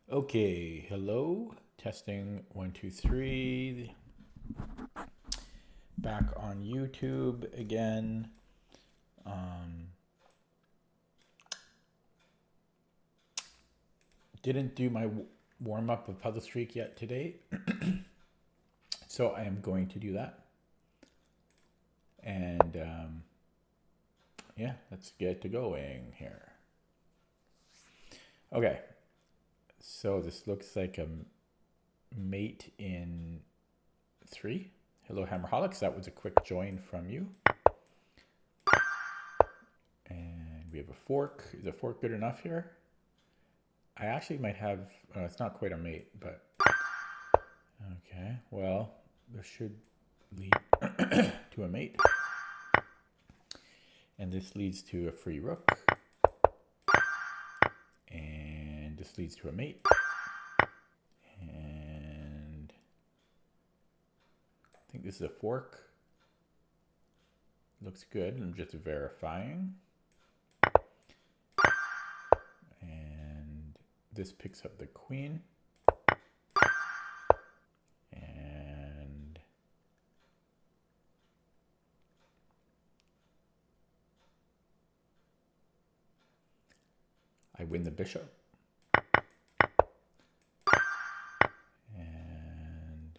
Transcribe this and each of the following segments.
Okay, hello, testing 1, 2, 3. Back on YouTube again. Um, didn't do my warm up of Puzzle Streak yet today, so I am going to do that. And yeah, let's get to going here. Okay, so this looks like a mate in 3. Hello, Hammerholics. That was a quick join from you. And we have a fork. Is a fork good enough here? I actually might have, it's not quite a mate, but okay, well, this should lead to a mate. And this leads to a free rook. And this leads to a mate. And I think this is a fork. Looks good. I'm just verifying. And this picks up the queen. And I win the bishop. And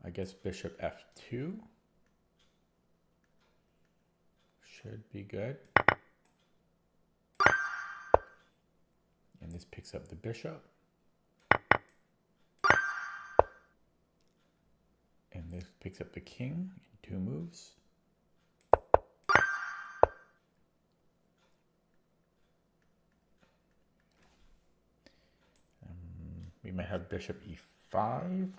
I guess bishop f2 should be good. And this picks up the bishop. And this picks up the king in 2 moves. We might have bishop e5.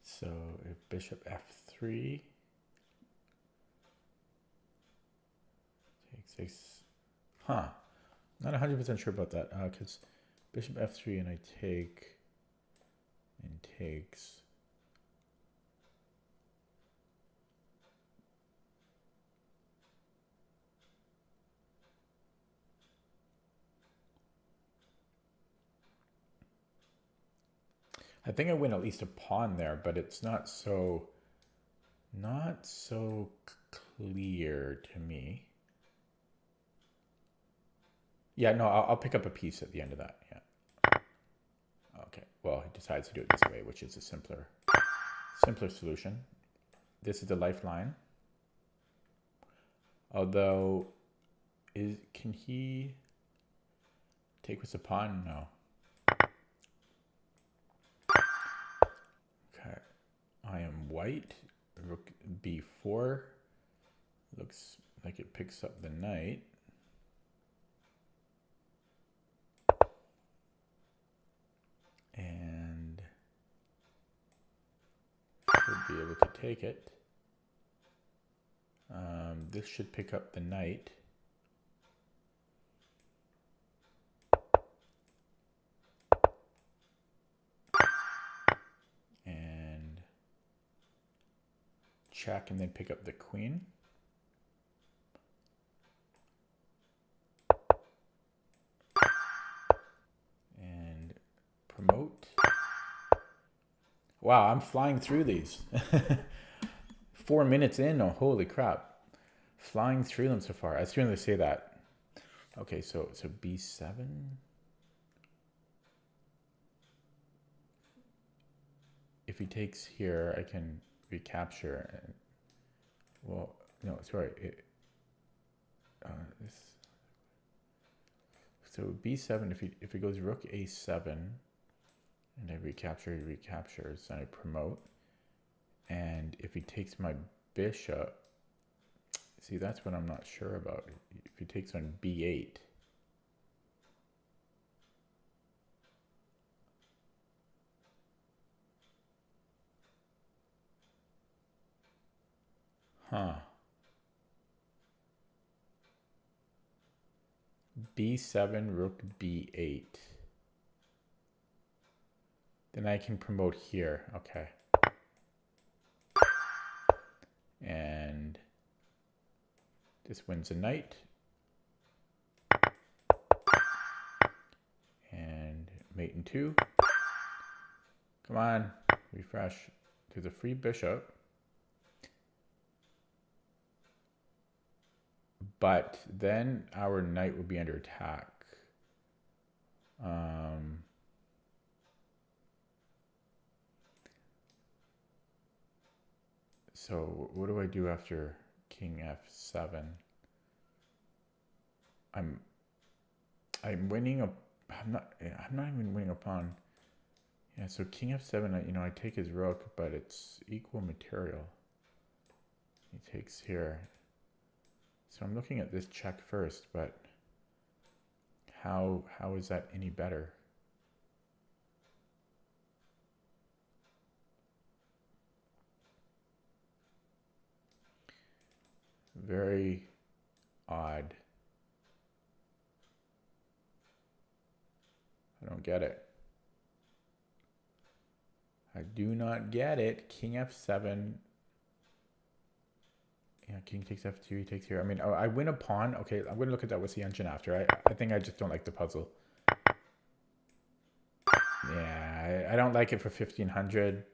So if bishop f3 takes 6, not 100% sure about that, because bishop f3 and I take and takes. I think I win at least a pawn there, but it's not so clear to me. Yeah, no, I'll pick up a piece at the end of that. Yeah. Okay. Well, he decides to do it this way, which is a simpler solution. This is the lifeline. Although, can he take with the pawn? No. Okay. I am white. Rook b4. Looks like it picks up the knight. And should be able to take it. This should pick up the knight. And check and then pick up the queen. And promote. Wow, I'm flying through these. 4 minutes in, oh, holy crap. Flying through them so far. I was going to say that. Okay, so b7. If he takes here, I can recapture. Well, no, sorry. So b7, if he goes rook a7, and I recapture, he recaptures, and I promote. And if he takes my bishop, see, that's what I'm not sure about. If he takes on b8, b7, rook b8. Then I can promote here. Okay. This wins a knight. And mate in 2. Come on, refresh. There's a free bishop. But then our knight will be under attack. So what do I do after king f7? I'm winning a. I'm not even winning a pawn. Yeah, so king f7. You know, I take his rook, but it's equal material. He takes here. So I'm looking at this check first, but how is that any better? Very odd. I don't get it. I do not get it. King f7. Yeah, king takes f2, he takes here. I mean, I win a pawn. Okay, I'm going to look at that with the engine after. I think I just don't like the puzzle. Yeah, I don't like it for 1500.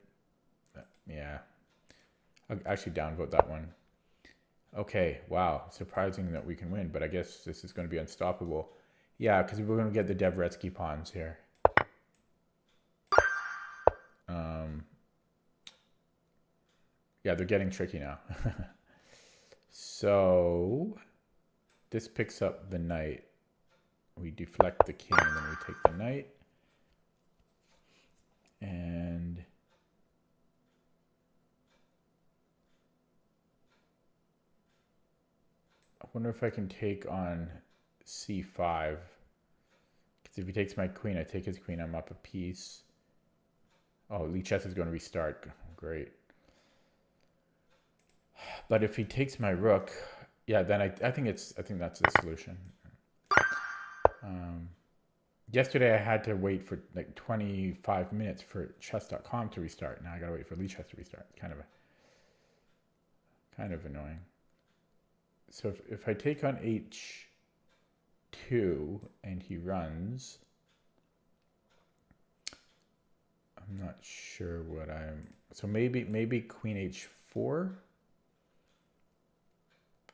Yeah. I'll actually downvote that one. Okay, wow. Surprising that we can win, but I guess this is going to be unstoppable. Yeah, because we're going to get the Dvoretsky pawns here. Yeah, they're getting tricky now. So this picks up the knight. We deflect the king, and then we take the knight. And I wonder if I can take on c5. Because if he takes my queen, I take his queen, I'm up a piece. Oh, Lichess is going to restart. Great. But if he takes my rook, yeah, then I think that's the solution. Yesterday I had to wait for like 25 minutes for chess.com to restart. Now I gotta wait for Lichess to restart. Kind of annoying. So if I take on h2 and he runs, I'm not sure what I'm. So maybe queen h4.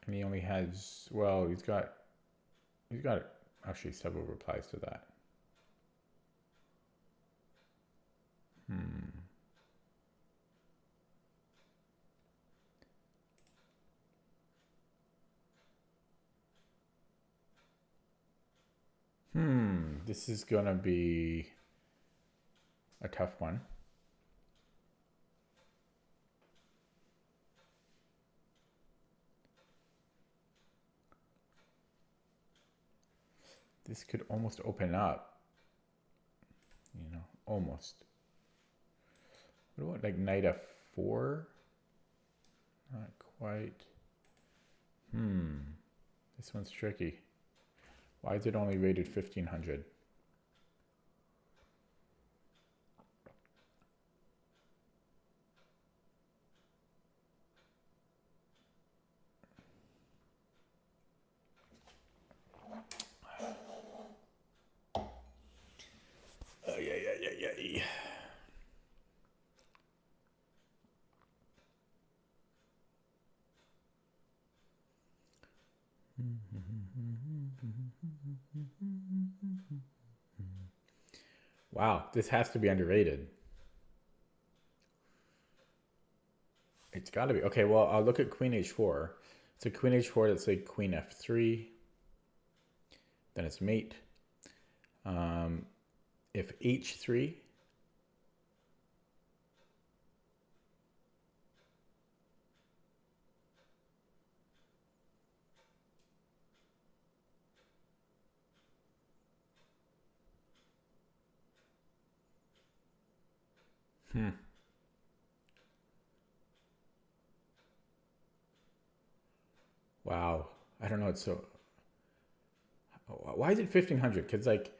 And he only has, well, he's got actually several replies to that. This is gonna be a tough one. This could almost open up, you know, almost. What about like knight f4? Not quite. This one's tricky. Why is it only rated 1500? Yeah. Wow, this has to be underrated. It's got to be. Okay, well, I'll look at queen h4. So queen h4, let's say queen f3. Then it's mate. If h3, wow. I don't know. It's so. Why is it 1500? Because like,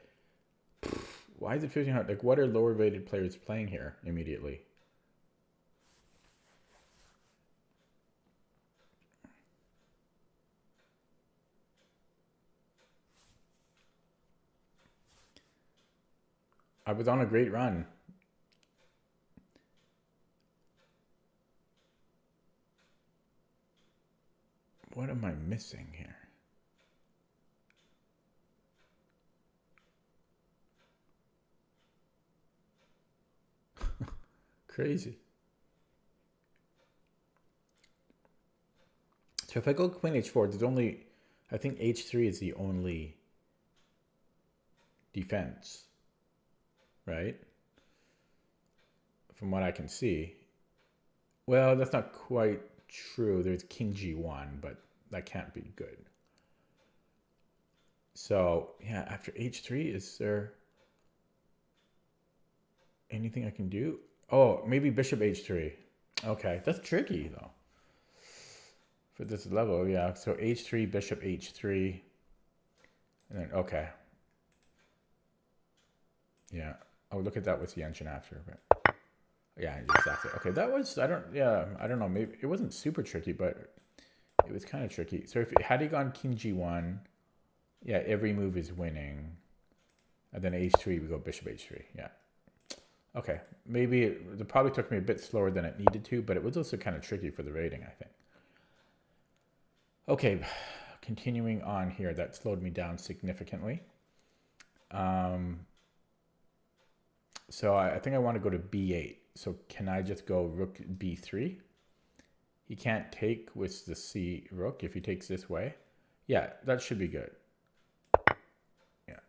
why is it 1500? Like, what are lower rated players playing here immediately? I was on a great run. What am I missing here? Crazy. So if I go queen h4, there's only, I think h3 is the only defense, right? From what I can see. Well, that's not quite true. There's king g1, but that can't be good. So yeah, after h3, is there anything I can do? Oh, maybe bishop h3. Okay, that's tricky though. For this level, yeah. So h3, bishop h3, and then okay. Yeah, I'll look at that with the engine after. But yeah, exactly. Okay, that was I don't know. Maybe it wasn't super tricky, but it was kind of tricky. So if had he gone king g1, yeah, every move is winning, and then h3 we go bishop h3. Yeah. Okay, maybe it probably took me a bit slower than it needed to, but it was also kind of tricky for the rating, I think. Okay, continuing on here, that slowed me down significantly. So I think I want to go to b8. So can I just go rook b3? He can't take with the c rook if he takes this way. Yeah, that should be good. Yeah.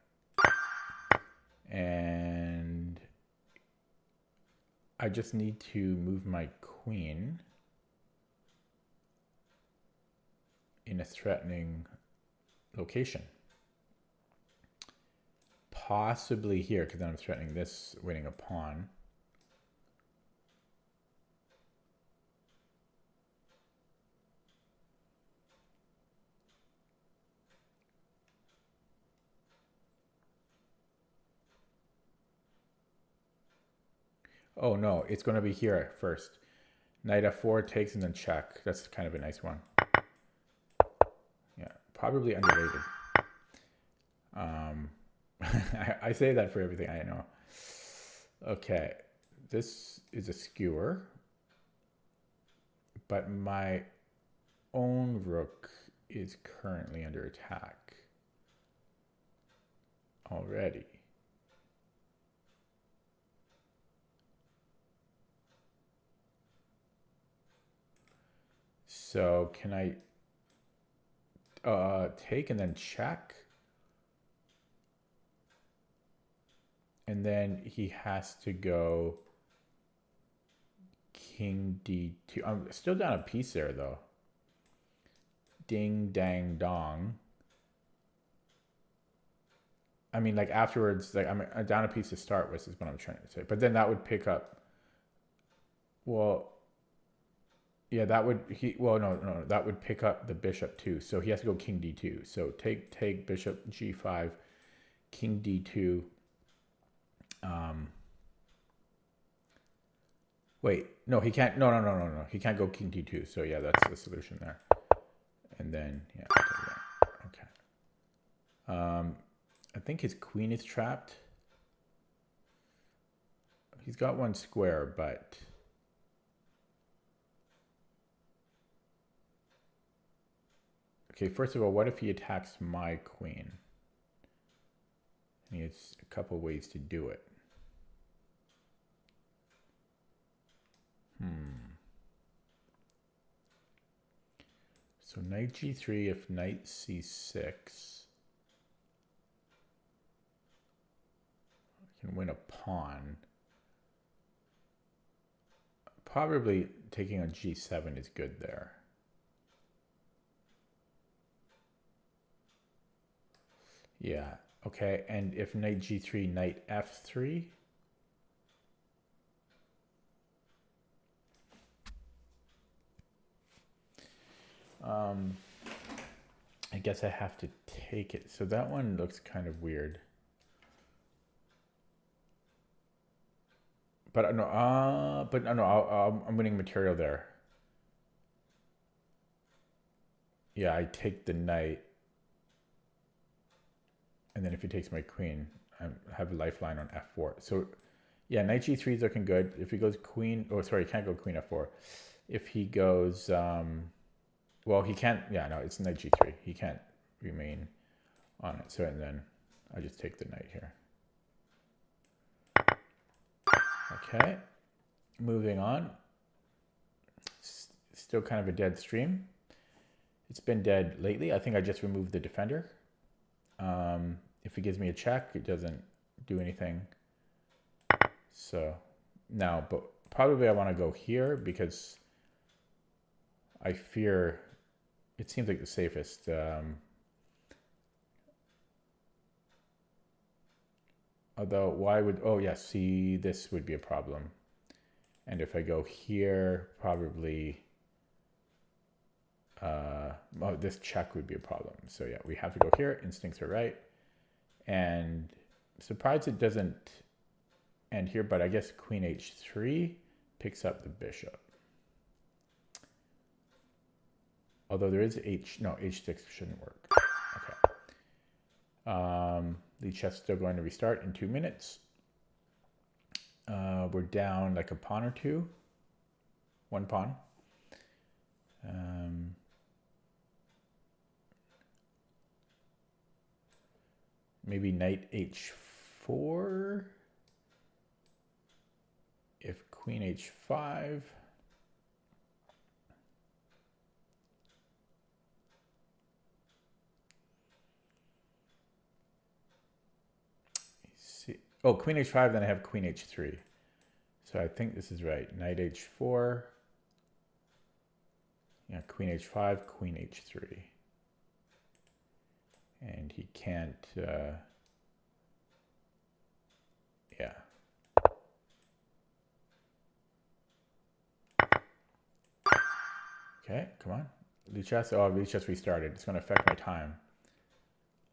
And I just need to move my queen in a threatening location. Possibly here, because then I'm threatening this, winning a pawn. Oh no, it's going to be here first. Knight f4 takes and then check. That's kind of a nice one. Yeah, probably underrated. I say that for everything I know. Okay, this is a skewer, but my own rook is currently under attack already. So can I take and then check? And then he has to go king d2. I'm still down a piece there though. Ding, dang, dong. I mean, like afterwards, like I'm down a piece to start with is what I'm trying to say. But then that would pick up. Well, yeah, that would no, that would pick up the bishop too. So he has to go king d2. So take bishop g5, king d2. Wait, no, he can't. No. He can't go king d2. So yeah, that's the solution there. And then yeah, okay. I think his queen is trapped. He's got one square, but okay, first of all, what if he attacks my queen? And he has a couple ways to do it. So knight g3, if knight c6, I can win a pawn. Probably taking on g7 is good there. Yeah, okay, and if knight g3, knight f3. I guess I have to take it. So that one looks kind of weird. But no, I'm winning material there. Yeah, I take the knight. And then if he takes my queen, I have a lifeline on f4. So yeah, knight g3 is looking good. If he goes queen, oh sorry, he can't go queen f4. If he goes, well, he can't, yeah, no, it's knight g3. He can't remain on it. So, and then I just take the knight here. Okay, moving on. Still kind of a dead stream. It's been dead lately. I think I just removed the defender. If he gives me a check, it doesn't do anything. So now, but probably I want to go here because I fear it seems like the safest. Although, why would, oh yeah, see, this would be a problem. And if I go here, probably, oh, this check would be a problem. So yeah, we have to go here. Instincts are right. And surprised it doesn't end here, but I guess queen h3 picks up the bishop. Although there is h6 shouldn't work. Okay. Lichess still going to restart in 2 minutes. We're down like a pawn or two. 1 pawn. Maybe knight h4. If queen h5. See. Oh, queen h5, then I have queen h3. So I think this is right. Knight h4. Yeah, queen h5, queen h3. And he can't, yeah. Okay, come on. Lichess, oh, Lichess restarted. It's going to affect my time.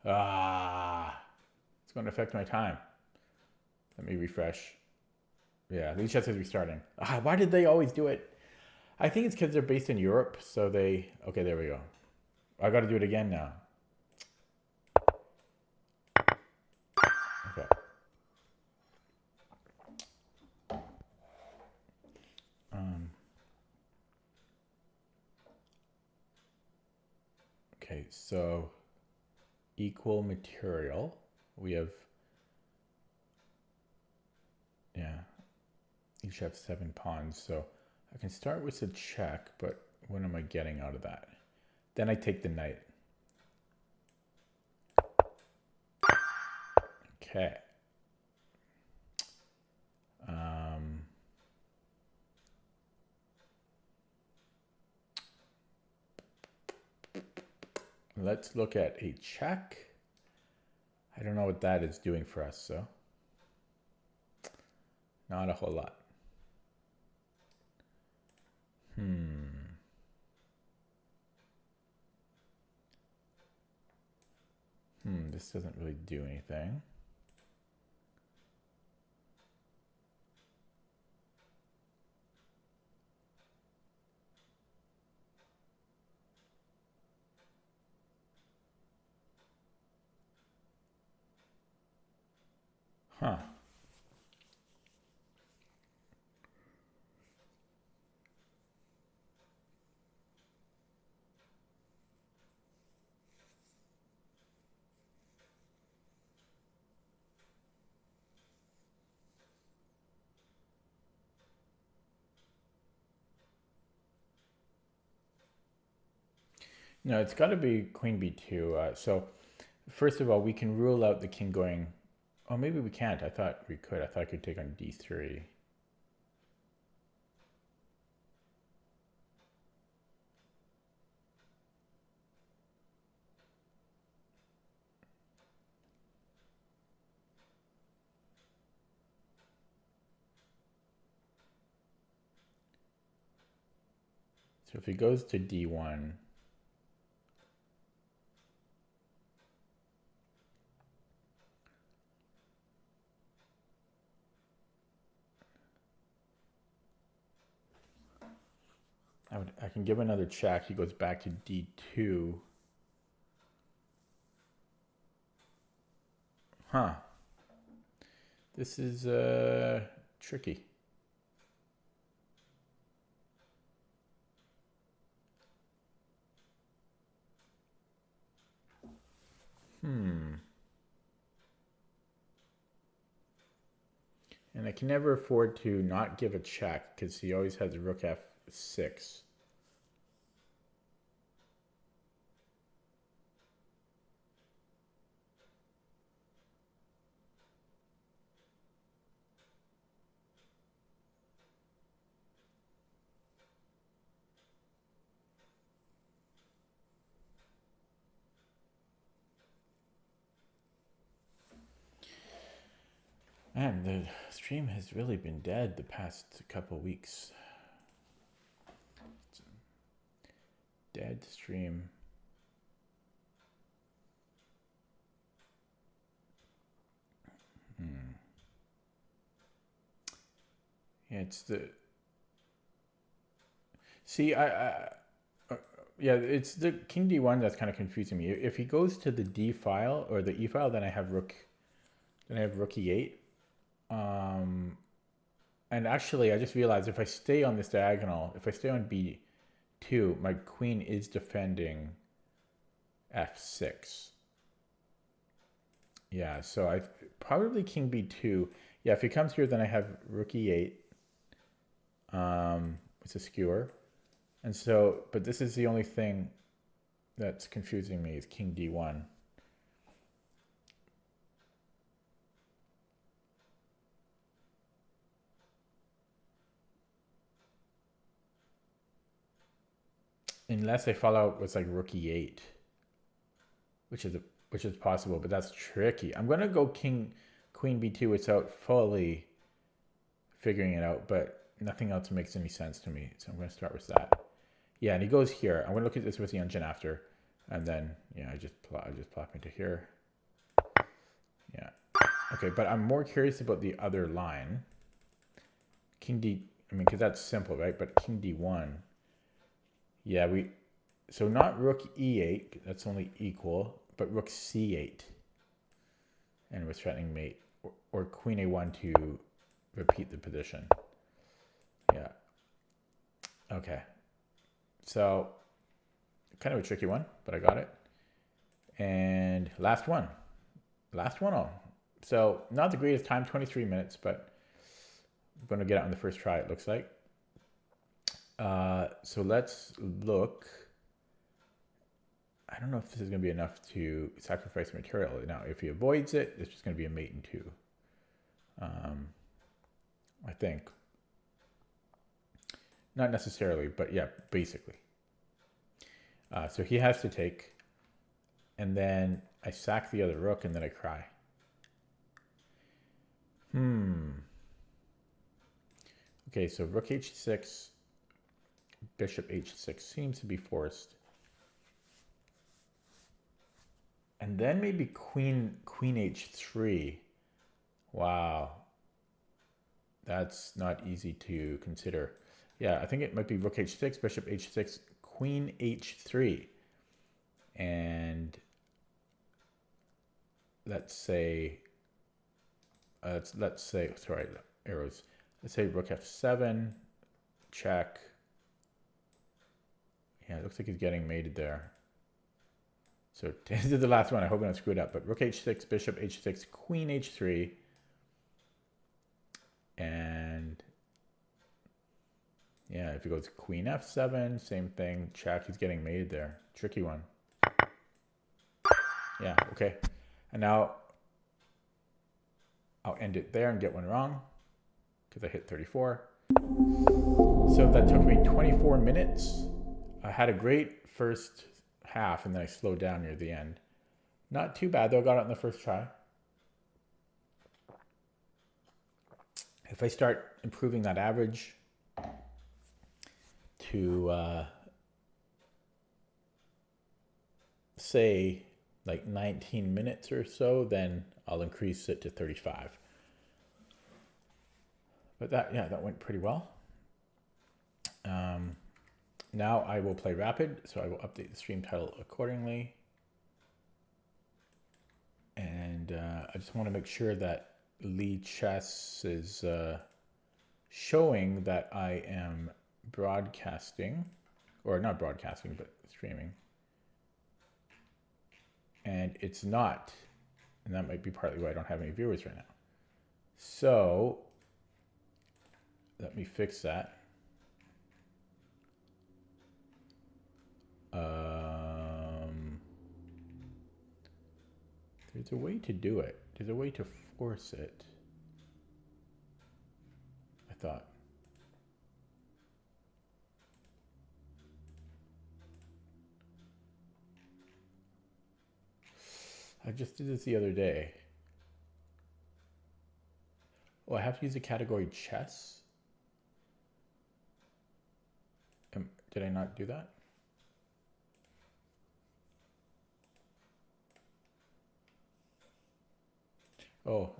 Ah, it's going to affect my time. Let me refresh. Yeah, Lichess is restarting. Ah, why did they always do it? I think it's because they're based in Europe, so they, okay, there we go. I got to do it again now. Okay. Okay, so equal material. We have, yeah, each have 7 pawns. So I can start with a check, but what am I getting out of that? Then I take the knight. Okay. Let's look at a check. I don't know what that is doing for us, so not a whole lot. This doesn't really do anything. Huh. No, it's got to be queen b2. So first of all, we can rule out the king going, oh, maybe we can't. I thought we could. I thought I could take on d3. So if he goes to d1, I can give another check. He goes back to d2. Huh. This is tricky. And I can never afford to not give a check because he always has rook f6. Man, the stream has really been dead the past couple weeks. It's a dead stream. Yeah, it's the. See, yeah, it's the king d1 that's kind of confusing me. If he goes to the d file or the e file, then I have rook e8. And actually, I just realized if I stay on this diagonal, if I stay on b2, my queen is defending f6. Yeah, so I probably king b2. Yeah, if he comes here, then I have rook e8. It's a skewer. And so, but this is the only thing that's confusing me is king d1. Unless I follow with like rook e8, which is possible, but that's tricky. I'm gonna go queen b2 without fully figuring it out, but nothing else makes any sense to me. So I'm gonna start with that. Yeah, and he goes here. I'm gonna look at this with the engine after, and then yeah, I just plop into here. Yeah. Okay, but I'm more curious about the other line. King d. I mean, because that's simple, right? But king d1. Yeah, so not rook e8, that's only equal, but rook c8. And we're threatening mate. Or queen a1 to repeat the position. Yeah. Okay. So, kind of a tricky one, but I got it. And last one. Last one on. So, not the greatest time, 23 minutes, but I'm going to get it on the first try, it looks like. So let's look. I don't know if this is going to be enough to sacrifice material. Now, if he avoids it, it's just going to be a mate in 2. I think. Not necessarily, but yeah, basically. So he has to take. And then I sack the other rook and then I cry. Okay, so rook h6. Bishop h6 seems to be forced. And then maybe queen h3. Wow. That's not easy to consider. Yeah, I think it might be rook h6, bishop h6, queen h3. And let's say, sorry, arrows. Let's say rook f7, check. Yeah, it looks like he's getting mated there. So this is the last one. I hope I don't screw it up. But rook h6, bishop h6, queen h3. And yeah, if he goes queen f7, same thing. Check, he's getting mated there. Tricky one. Yeah, okay. And now I'll end it there and get one wrong because I hit 34. So that took me 24 minutes. I had a great first half and then I slowed down near the end. Not too bad though, got it on the first try. If I start improving that average to say like 19 minutes or so, then I'll increase it to 35. But that went pretty well. Now I will play rapid, so I will update the stream title accordingly. And I just want to make sure that Lichess is showing that I am broadcasting, or not broadcasting, but streaming. And it's not. And that might be partly why I don't have any viewers right now. So let me fix that. There's a way to do it. There's a way to force it. I thought. I just did this the other day. Oh, I have to use the category chess? Did I not do that? Oh,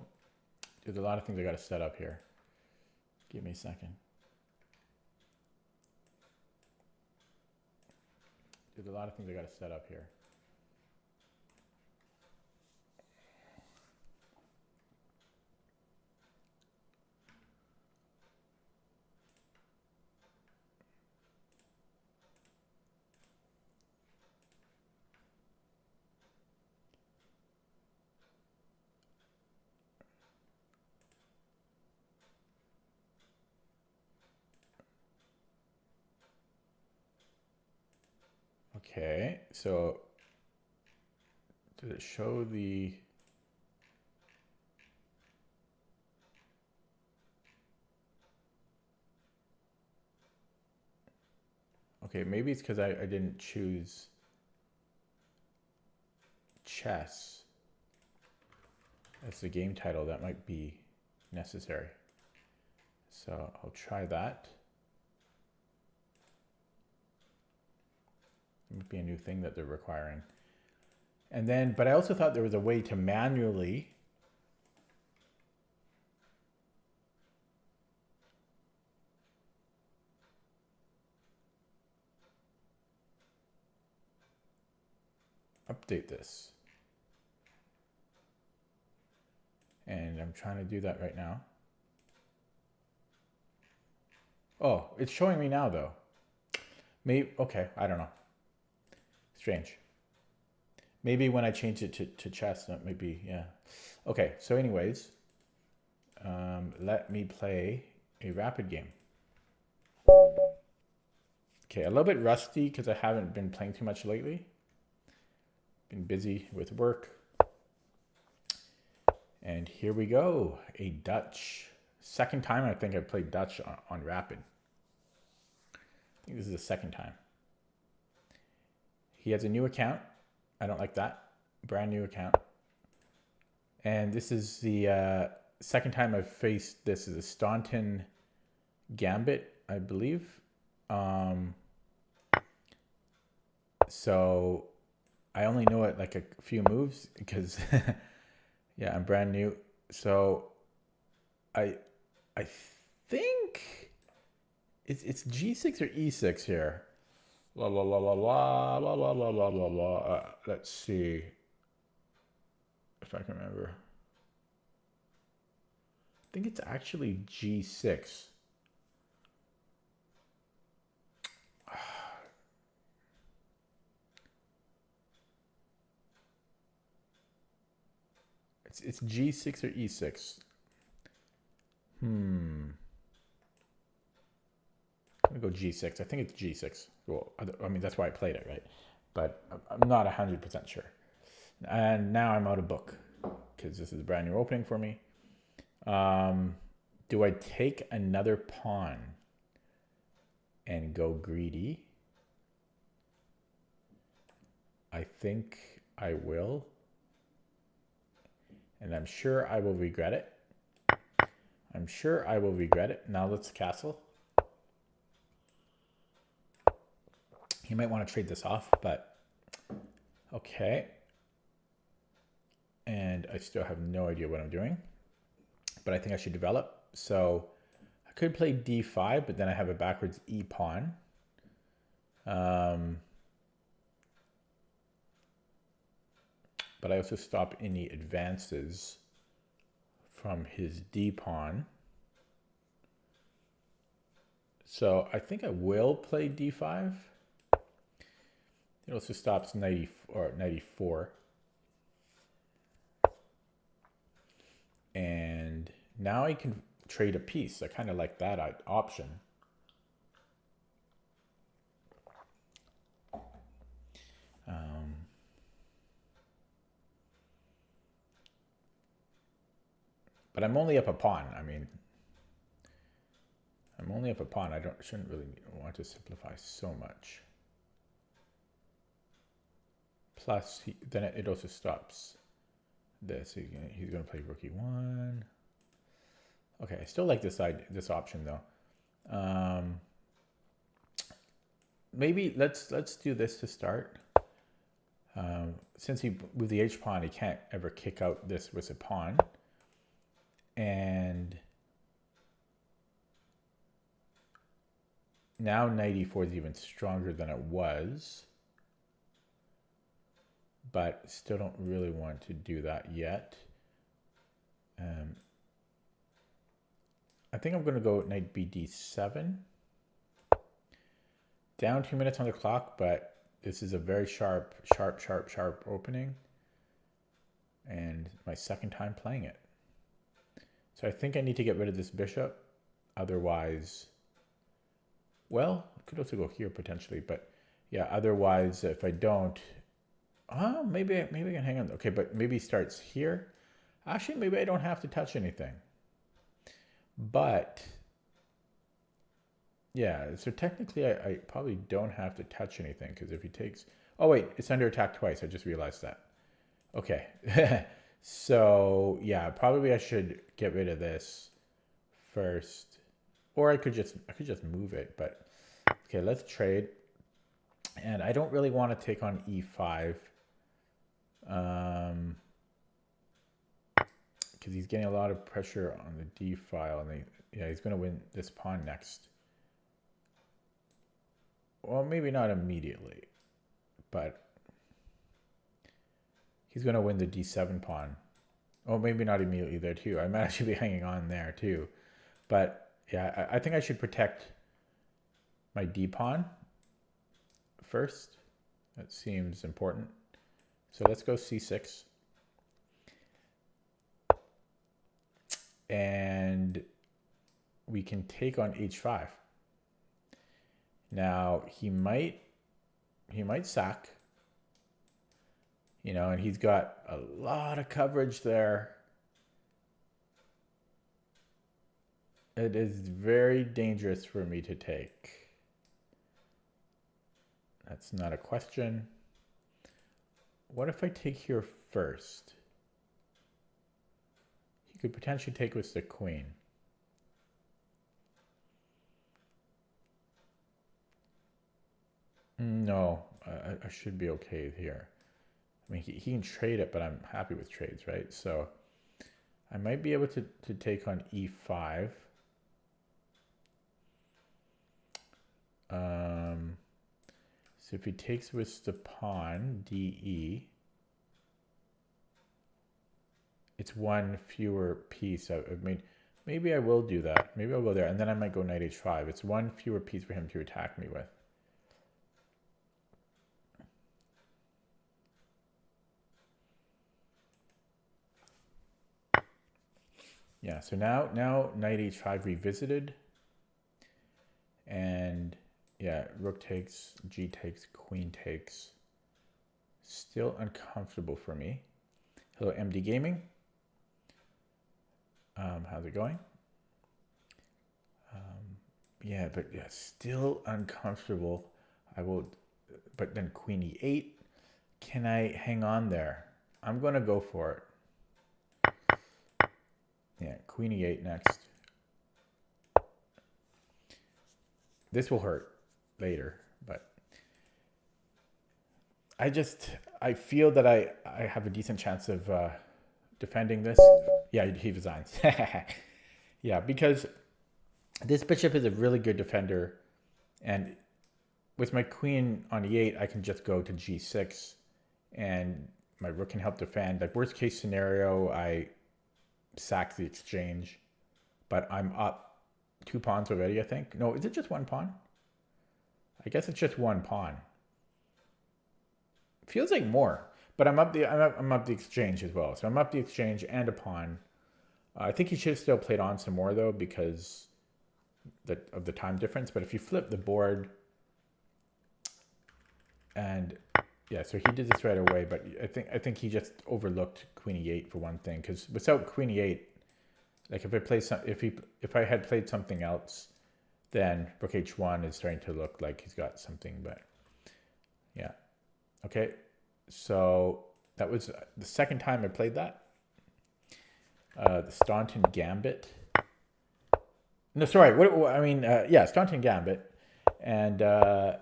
there's a lot of things I got to set up here. Give me a second. There's a lot of things I got to set up here. Okay, so did it show the... Okay, maybe it's because I didn't choose chess as the game title. That might be necessary. So I'll try that. It might be a new thing that they're requiring. And then, but I also thought there was a way to manually update this. And I'm trying to do that right now. Oh, it's showing me now though. Maybe, okay, I don't know. Strange. Maybe when I change it to chess, that might be, yeah. Okay, so anyways, let me play a rapid game. Okay, a little bit rusty because I haven't been playing too much lately. Been busy with work. And here we go, a Dutch. Second time I think I played Dutch on rapid. I think this is the second time. He has a new account. I don't like that. Brand new account. And this is the second time I've faced this. Is a Staunton Gambit, I believe. So I only know it like a few moves because yeah, I'm brand new. So I think it's G6 or E6 here. La la la la la la la la la la la. Let's see if I can remember. I think it's actually G6. It's G6 or E6. I'm gonna go G6. I think it's G6. Well, I mean, that's why I played it, right? But I'm not 100% sure. And now I'm out of book because this is a brand new opening for me. Do I take another pawn and go greedy? I think I will. And I'm sure I will regret it. I'm sure I will regret it. Now let's castle. He might want to trade this off, but okay. And I still have no idea what I'm doing, but I think I should develop. So I could play D5, but then I have a backwards E pawn. But I also stop any advances from his D pawn. So I think I will play D5. It also stops 94. And now I can trade a piece. I kind of like that option. But I'm only up a pawn. I mean, I'm only up a pawn. I shouldn't really want to simplify so much. Plus, then it also stops this. He's going to play rook e1. Okay, I still like this option though. Maybe let's do this to start. Since he moved the h pawn, he can't ever kick out this with a pawn. And now knight e4 is even stronger than it was. But still don't really want to do that yet. I think I'm going to go knight bd7. Down 2 minutes on the clock, but this is a very sharp opening. And my second time playing it. So I think I need to get rid of this bishop. Otherwise, well, I could also go here potentially, but yeah, otherwise if I don't, maybe I can hang on. Okay, but maybe starts here. Actually, maybe I don't have to touch anything. But yeah, so technically I probably don't have to touch anything because if he takes, oh wait, it's under attack twice. I just realized that. Okay. So yeah, probably I should get rid of this first, or I could just move it. But okay, let's trade. And I don't really want to take on e5, because he's getting a lot of pressure on the d file, and yeah, he's going to win this pawn next. Well, maybe not immediately, but he's going to win the d7 pawn. Oh, maybe not immediately there too. I might actually be hanging on there too. But yeah, I think I should protect my d pawn first. That seems important. So let's go c6. And we can take on h5. Now he might sack. You know, and he's got a lot of coverage there. It is very dangerous for me to take. That's not a question. What if I take here first? He could potentially take with the queen. No, I should be okay here. I mean, he can trade it, but I'm happy with trades, right? So I might be able to take on e5. So if he takes with the pawn, de, it's one fewer piece. I mean, maybe I will do that. Maybe I'll go there, and then I might go knight h5. It's one fewer piece for him to attack me with. Yeah, so now knight h5 revisited. And yeah, rook takes, g takes, queen takes. Still uncomfortable for me. Hello, MD Gaming. How's it going? Yeah, but yeah, still uncomfortable. I will, but then queen e8. Can I hang on there? I'm going to go for it. Yeah, queen e8 next. This will hurt later, but I feel that I have a decent chance of defending this. Yeah, he resigns. Yeah, because this bishop is a really good defender, and with my queen on e8, I can just go to g6, and my rook can help defend. Like worst case scenario, I sacks the exchange. But I'm up 2 pawns already, I think. No, is it just 1 pawn? I guess it's just 1 pawn. Feels like more, but I'm up the exchange as well. So I'm up the exchange and a pawn. I think he should have still played on some more though because of the time difference. But if you flip the board, and yeah, so he did this right away. But I think he just overlooked queen e8 for one thing, because without queen e8, like if I had played something else, then rook h1 is starting to look like he's got something. But yeah, okay. So that was the second time I played that. The Staunton Gambit. No, sorry. Yeah, Staunton Gambit, and yeah,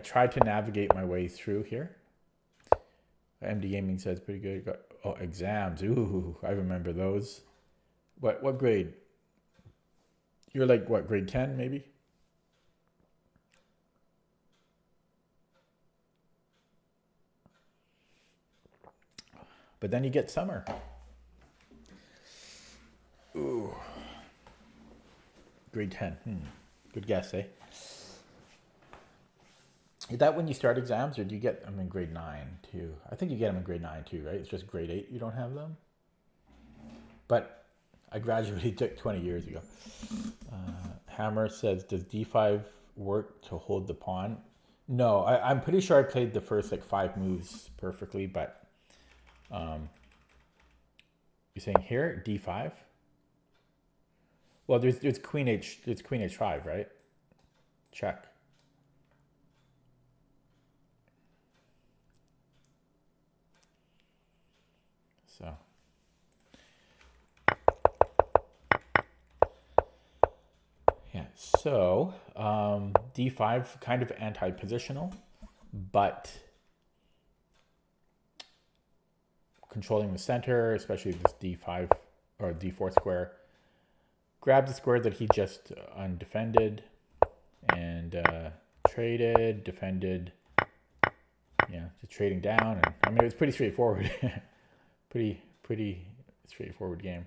tried to navigate my way through here. MD Gaming says pretty good. Got, oh, exams. Ooh, I remember those. What grade? You're like what, grade 10 maybe? But then you get summer. Ooh. Grade 10. Good guess, eh? Is that when you start exams, or do you get them in grade 9 too? I think you get them in grade 9 too, right? It's just grade 8 you don't have them. But I graduated 20 years ago. Hammer says, does d5 work to hold the pawn? No, I'm pretty sure I played the first like 5 moves perfectly, but you're saying here d5? Well, there's queen h5, right? Check. So yeah, so d5 kind of anti-positional, but controlling the center, especially this d5 or d4 square. Grab the square that he just undefended and traded, defended. Yeah, just trading down. And I mean, it was pretty straightforward. pretty straightforward game.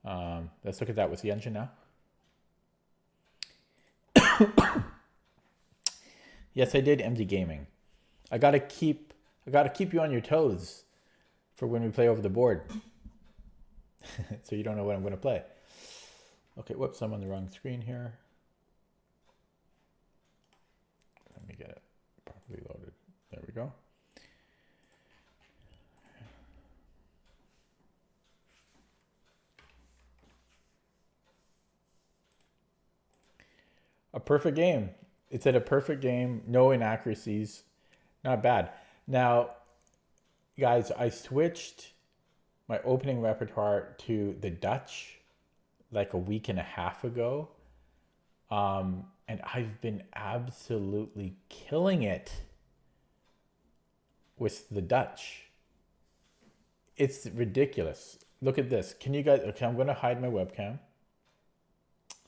Let's look at that with the engine now. Yes, I did MD Gaming. I gotta keep you on your toes for when we play over the board. So you don't know what I'm gonna play. Okay, whoops, I'm on the wrong screen here. Let me get it properly loaded. There we go. A perfect game. It's at a perfect game. No inaccuracies. Not bad. Now, guys, I switched my opening repertoire to the Dutch like a week and a half ago. And I've been absolutely killing it with the Dutch. It's ridiculous. Look at this. Can you guys, okay, I'm going to hide my webcam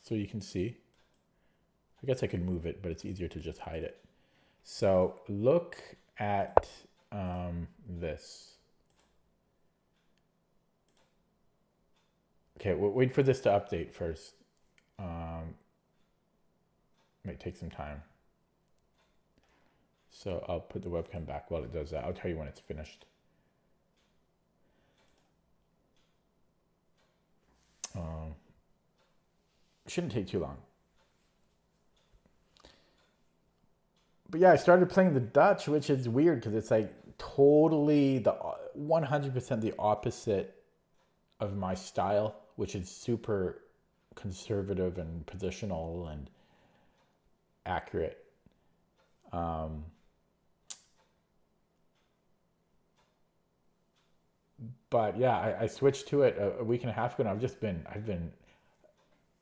so you can see. I guess I could move it, but it's easier to just hide it. So look at this. Okay, we'll wait for this to update first. Might take some time. So I'll put the webcam back while it does that. I'll tell you when it's finished. Shouldn't take too long. But yeah, I started playing the Dutch, which is weird because it's like totally the 100% the opposite of my style, which is super conservative and positional and accurate. But yeah, I switched to it a week and a half ago, and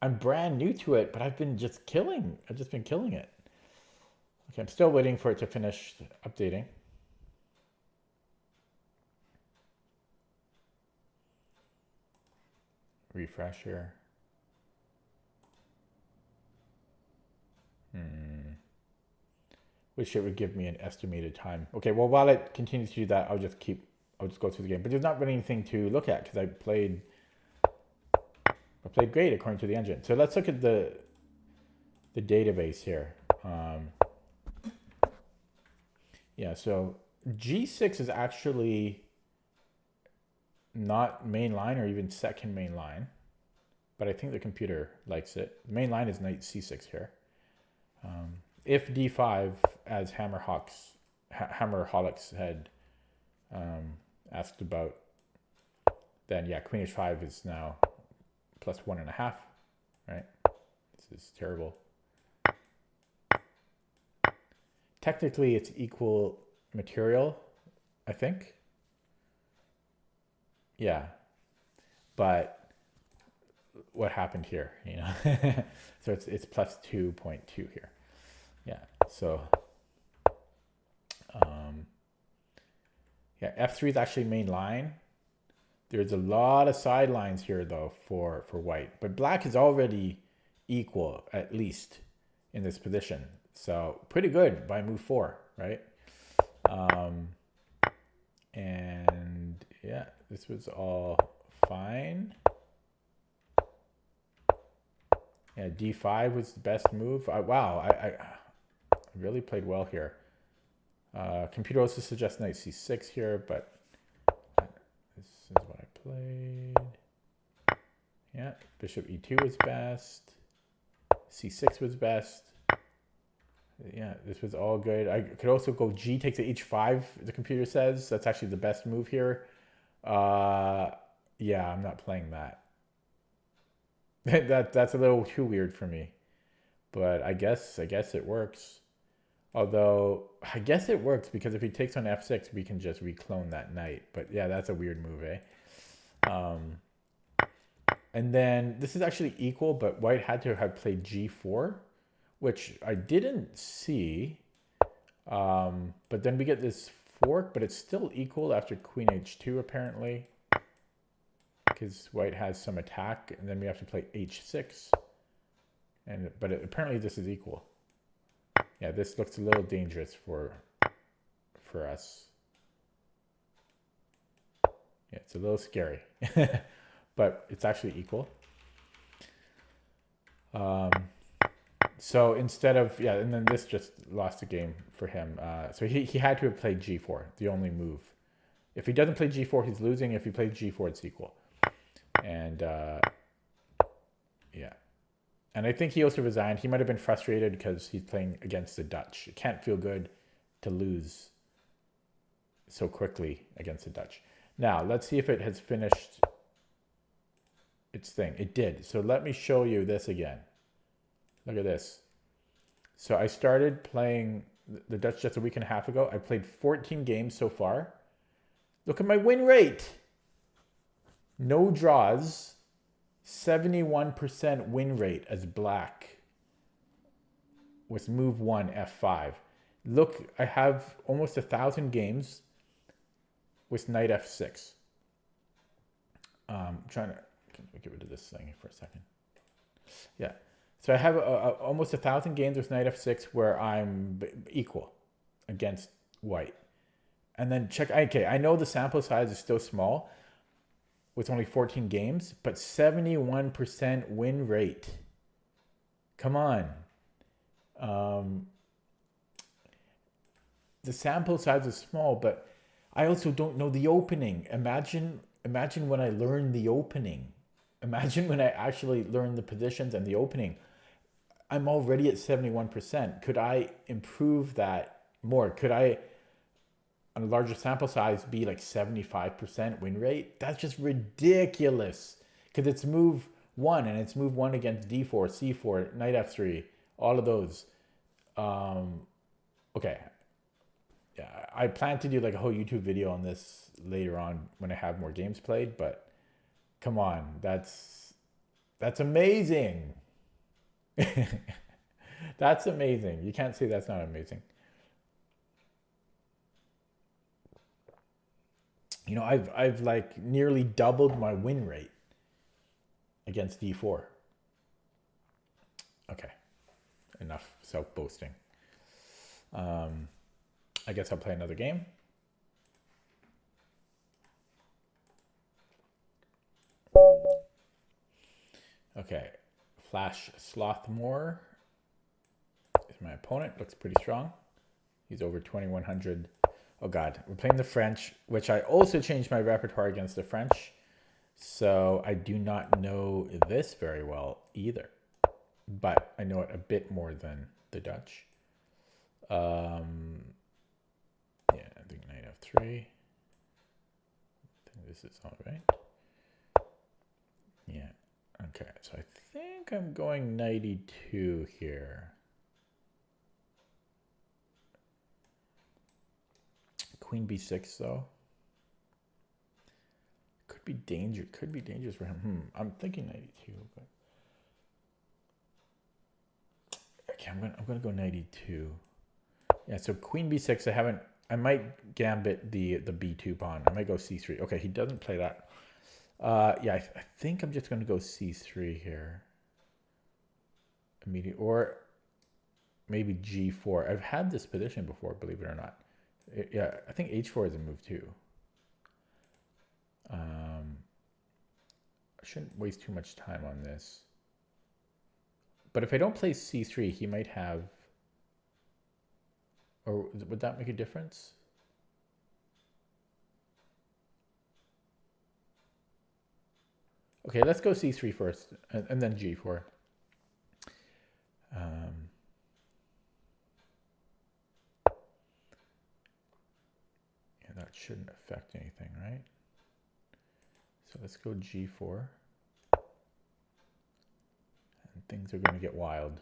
I'm brand new to it, but I've just been killing it. Okay, I'm still waiting for it to finish updating. Refresh here. Which it would give me an estimated time. Okay, well, while it continues to do that, I'll just keep I'll just go through the game. But there's not really anything to look at because I played great according to the engine. So let's look at the database here. Yeah, so G6 is actually not main line or even second main line, but I think the computer likes it. The main line is knight C6 here. If D5, as Hammerhawks had asked about, then yeah, Queen H5 is now plus 1.5, right? This is terrible. Technically, it's equal material, I think. Yeah, but what happened here, you know? So it's plus 2.2 here. Yeah, so yeah, F3 is actually main line. There's a lot of sidelines here though for white, but black is already equal at least in this position. So pretty good by move 4, right? And yeah, this was all fine. Yeah, D5 was the best move. Wow, I really played well here. Computer also suggests knight C6 here, but this is what I played. Yeah, bishop E2 was best. C6 was best. Yeah, this was all good. I could also go G takes to H5, the computer says. That's actually the best move here. Yeah, I'm not playing that. That's a little too weird for me. But I guess it works. Although, I guess it works because if he takes on F6, we can just reclone that knight. But yeah, that's a weird move, eh? And then this is actually equal, but white had to have played G4, which I didn't see. But then we get this fork, but it's still equal after Queen H2 apparently. Because white has some attack, and then we have to play H6. But apparently this is equal. Yeah, this looks a little dangerous for us. Yeah, it's a little scary, but it's actually equal. So instead of, yeah, and then this just lost the game for him. So he had to have played G4, the only move. If he doesn't play G4, he's losing. If he plays G4, it's equal. And yeah. And I think he also resigned. He might have been frustrated because he's playing against the Dutch. It can't feel good to lose so quickly against the Dutch. Now, let's see if it has finished its thing. It did. So let me show you this again. Look at this. So I started playing the Dutch just a week and a half ago. I played 14 games so far. Look at my win rate. No draws. 71% win rate as black with move 1 F5. Look, I have almost 1,000 games with knight F6. I'm trying to get rid of this thing for a second. Yeah, so I have almost 1,000 games with knight F6 where I'm equal against white. And then check, okay, I know the sample size is still small, with only 14 games, but 71% win rate. Come on. The sample size is small, but I also don't know the opening. Imagine when I learn the opening. Imagine when I actually learn the positions and the opening. I'm already at 71%. Could I improve that more? Could I, on a larger sample size, be like 75% win rate? That's just ridiculous because it's move 1 and it's move 1 against D4, C4, knight F3, all of those. Okay. Yeah, I plan to do like a whole YouTube video on this later on when I have more games played, but come on, that's amazing. That's amazing. You can't say that's not amazing. You know, I've like nearly doubled my win rate against D4. Okay, enough self-boasting. I guess I'll play another game. Okay, Flash Slothmore is my opponent. Looks pretty strong. He's over 2100. Oh God, we're playing the French, which I also changed my repertoire against the French. So I do not know this very well either, but I know it a bit more than the Dutch. Yeah, I think knight f3. I think this is all right. Yeah, okay, so I think I'm going knight e2 here. Queen b6 though. Could be dangerous for him. I'm thinking knight e2, but okay, I'm gonna go knight e2. Yeah, so queen b6. I might gambit the b2 pawn. I might go c3. Okay, he doesn't play that. Yeah, I think I'm just gonna go c3 here. Immediate, or maybe g4. I've had this position before, believe it or not. Yeah, I think h4 is a move too. I shouldn't waste too much time on this. But if I don't play c3, he might have... Or would that make a difference? Okay, let's go c3 first, and then g4. Yeah, that shouldn't affect anything, right? So let's go g4. And things are going to get wild.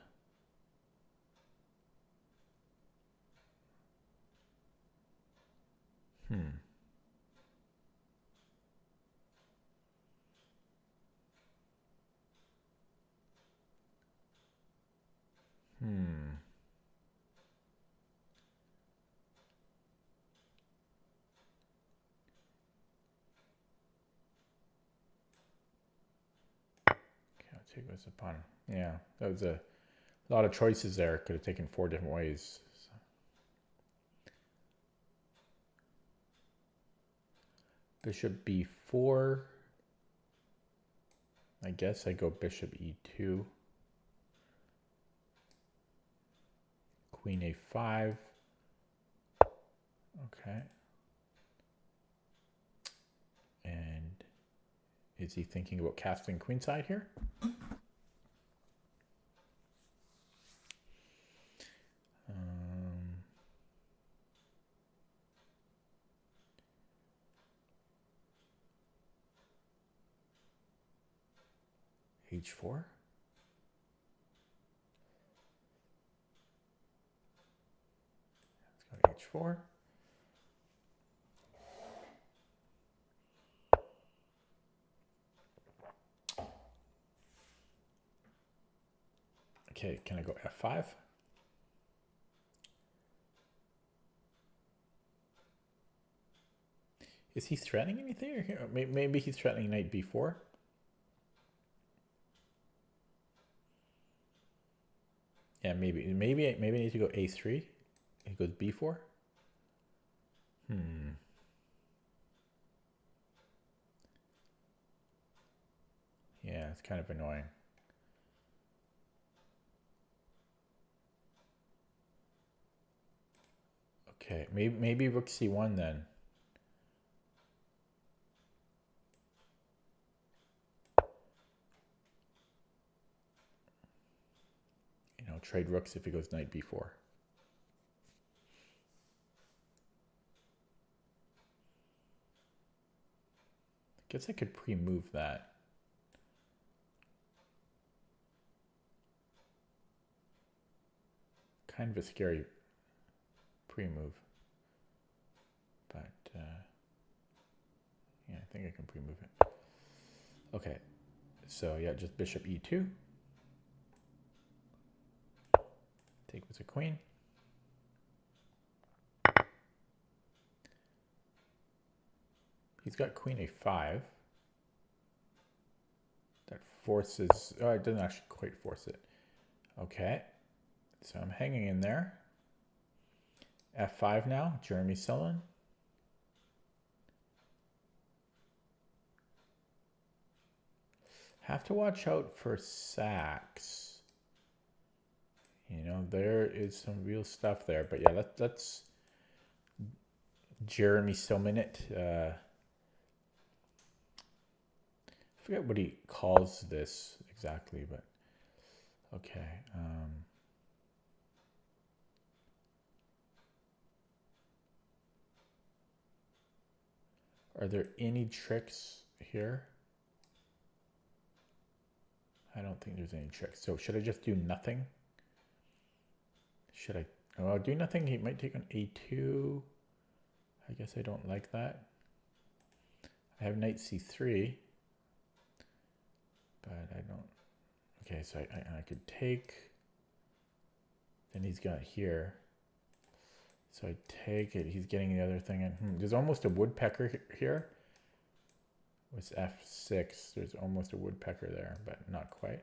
Take this upon. Yeah, that was a lot of choices there. Could have taken 4 different ways. So. Bishop b4. I guess I go bishop e2. Queen a5. Okay. And is he thinking about casting queenside here? h4. Let's go h4. Okay, can I go f5? Is he threatening anything? Or maybe he's threatening knight b4? Yeah, maybe I need to go a3. He goes b4. Yeah, it's kind of annoying. Okay, maybe rook c1 then. You know, trade rooks if he goes knight b4. Guess I could pre-move that. Kind of a scary pre-move. But, yeah, I think I can pre-move it. Okay, so yeah, just bishop e2. Take with a queen. He's got queen a5. That forces, oh, it doesn't actually quite force it. Okay, so I'm hanging in there. f5 now, Jeremy Sullen. Have to watch out for sacks. You know, there is some real stuff there. But yeah, let's Jeremy Silman it. I forget what he calls this exactly, but okay. Are there any tricks here? I don't think there's any tricks. So should I just do nothing? Should I? Oh, I'll do nothing. He might take on a2. I guess I don't like that. I have knight c3, but I don't. Okay, so I could take. Then he's got here. So I take it. He's getting the other thing. And there's almost a woodpecker here. With f6, there's almost a woodpecker there, but not quite.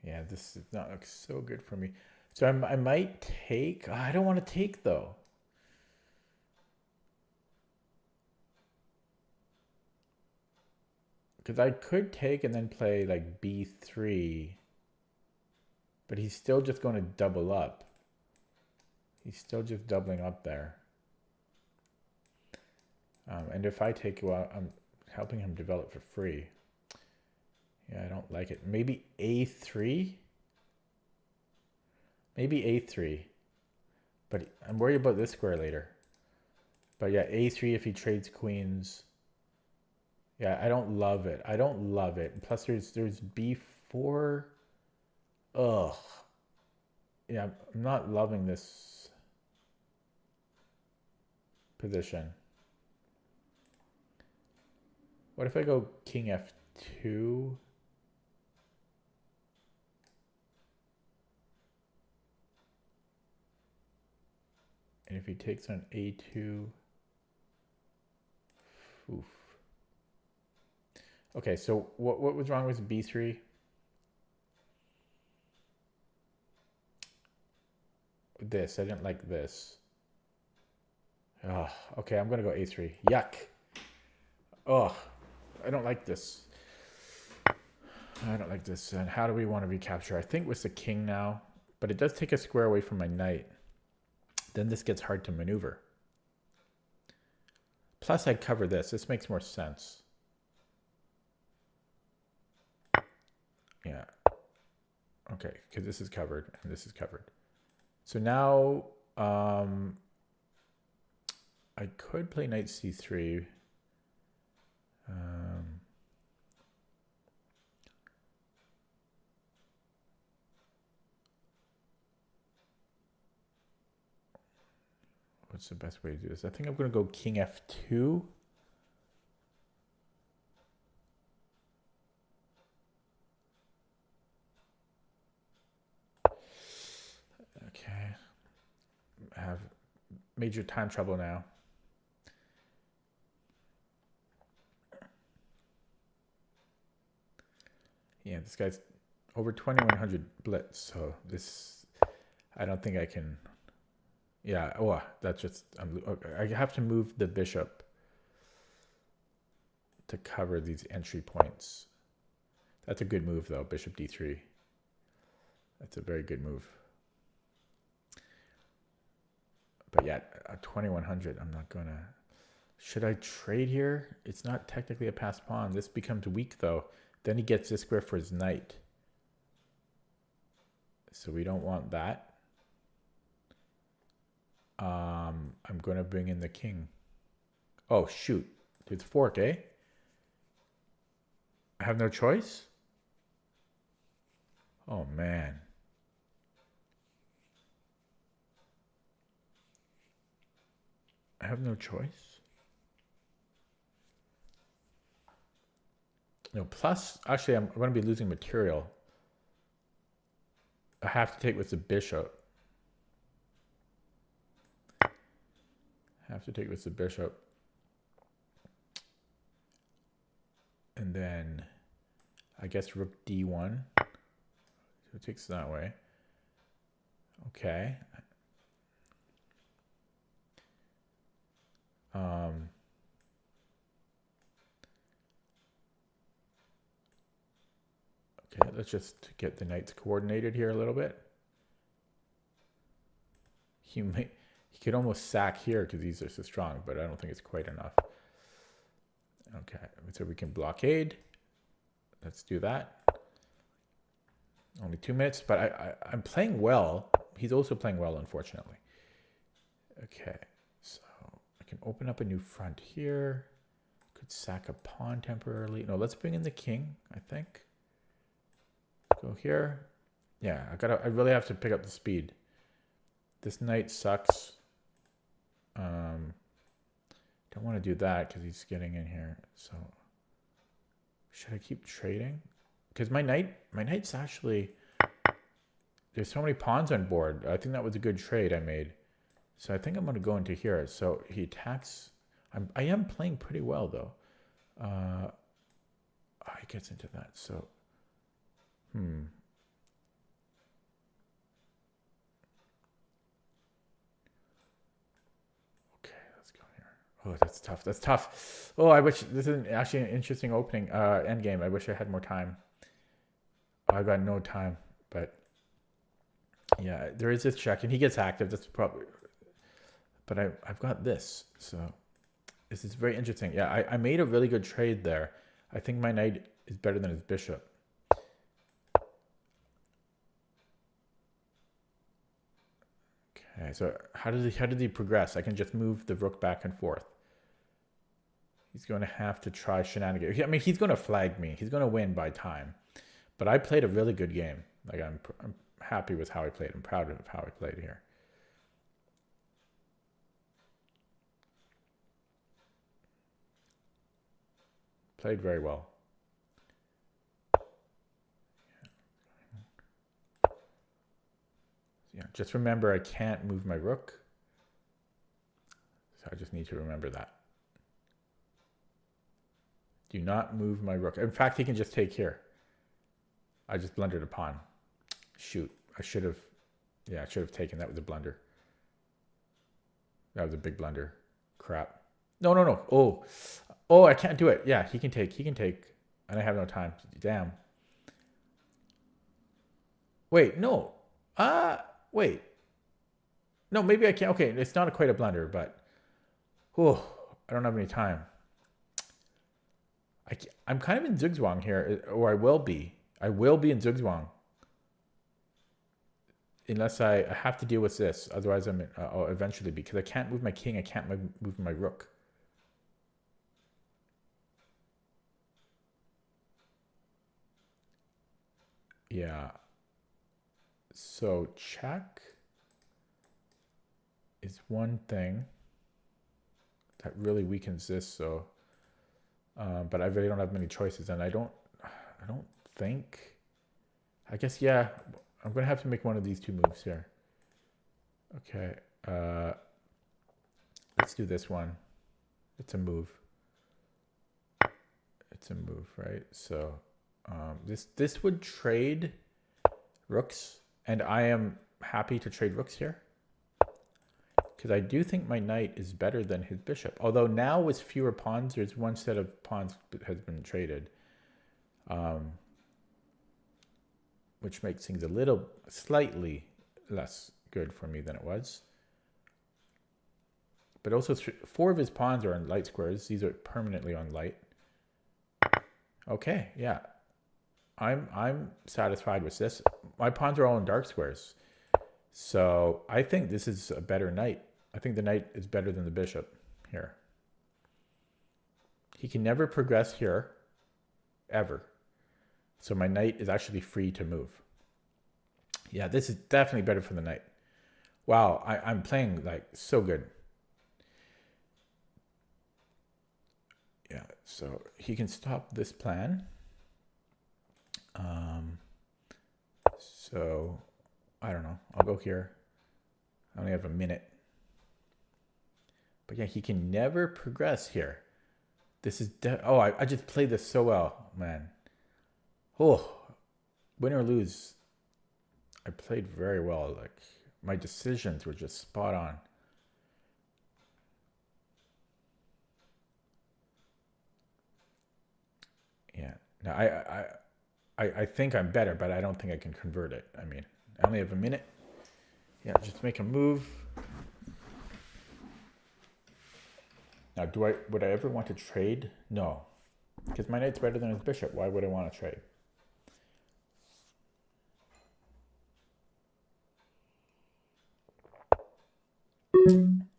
Yeah, this does not look so good for me. So I might take. I don't want to take though. Because I could take and then play like b3. But he's still just going to double up. He's still just doubling up there. And if I take, well, I'm helping him develop for free. Yeah, I don't like it. Maybe a3? Maybe a3. But I'm worried about this square later. But yeah, a3 if he trades queens. Yeah, I don't love it. I don't love it. Plus there's b4. Ugh. Yeah, I'm not loving this position. What if I go king f2? And if he takes on a2, oof. Okay, so what was wrong with b3? This, I didn't like this. Oh, okay, I'm gonna go a3. Yuck. Oh, I don't like this. I don't like this. And how do we want to recapture? I think with the king now, but it does take a square away from my knight. Then this gets hard to maneuver. Plus I'd cover this. This makes more sense. Yeah. Okay, because this is covered and this is covered. So now I could play knight c3. What's the best way to do this? I think I'm going to go king f2. Okay. I have major time trouble now. Yeah, this guy's over 2100 blitz, so this, I don't think I can. Yeah, oh, that's just, I have to move the bishop to cover these entry points. That's a good move though, bishop d3. That's a very good move. But yeah, 2100, I'm not gonna. Should I trade here? It's not technically a passed pawn. This becomes weak though. Then he gets this square for his knight. So we don't want that. I'm going to bring in the king. Oh, shoot. It's fork, eh? I have no choice? Oh, man. I have no choice? No, plus, actually, I'm going to be losing material. I have to take with the bishop. Have to take with the bishop. And then I guess rook d1. So it takes that way. Okay. Okay, let's just get the knights coordinated here a little bit. He could almost sack here because these are so strong, but I don't think it's quite enough. Okay, so we can blockade. Let's do that. Only 2 minutes, but I'm playing well. He's also playing well, unfortunately. Okay, so I can open up a new front here. Could sack a pawn temporarily. No, let's bring in the king, I think. Go here. Yeah, I really have to pick up the speed. This knight sucks. Don't want to do that because he's getting in here. So should I keep trading? Because my knight's actually, there's so many pawns on board. I think that was a good trade I made. So I think I'm going to go into here. So he attacks. I am playing pretty well though. He gets into that. So, Oh, that's tough. That's tough. Oh, I wish this is actually an interesting opening end game. I wish I had more time. I got no time, but yeah, there is this check, and he gets active. That's probably, but I've got this, so this is very interesting. Yeah, I made a really good trade there. I think my knight is better than his bishop. Okay, so how did he progress? I can just move the rook back and forth. He's going to have to try shenanigans. I mean, he's going to flag me. He's going to win by time. But I played a really good game. Like I'm happy with how I played. I'm proud of how I played here. Played very well. Yeah, just remember I can't move my rook. So I just need to remember that. Do not move my rook. In fact, he can just take here. I just blundered a pawn. Shoot. I should have taken. That was a blunder. That was a big blunder. Crap. No. Oh, I can't do it. Yeah, he can take. And I have no time. Damn. Wait, no. Wait. No, maybe I can't. Okay, it's not quite a blunder, but I don't have any time. I'm kind of in zugzwang here, or I will be. I will be in zugzwang. Unless I have to deal with this. Otherwise, I'll eventually be. Because I can't move my king. I can't move my rook. Yeah. So check is one thing that really weakens this. So, but I really don't have many choices, and I don't think. I guess yeah. I'm gonna have to make one of these two moves here. Okay. Let's do this one. It's a move. It's a move, right? So this would trade rooks, and I am happy to trade rooks here because I do think my knight is better than his bishop. Although now with fewer pawns, there's one set of pawns that has been traded, which makes things slightly less good for me than it was. But also 4 of his pawns are on light squares. These are permanently on light. Okay, yeah. I'm satisfied with this. My pawns are all in dark squares. So I think this is a better knight. I think the knight is better than the bishop here. He can never progress here, ever. So my knight is actually free to move. Yeah, this is definitely better for the knight. Wow, I'm playing like so good. Yeah, so he can stop this plan. So I don't know. I'll go here. I only have a minute. But yeah, he can never progress here. This is I just played this so well, man. Oh, win or lose, I played very well. Like my decisions were just spot on. Now, I think I'm better, but I don't think I can convert it. I mean, I only have a minute. Yeah, just make a move. Now, would I ever want to trade? No, because my knight's better than his bishop. Why would I want to trade?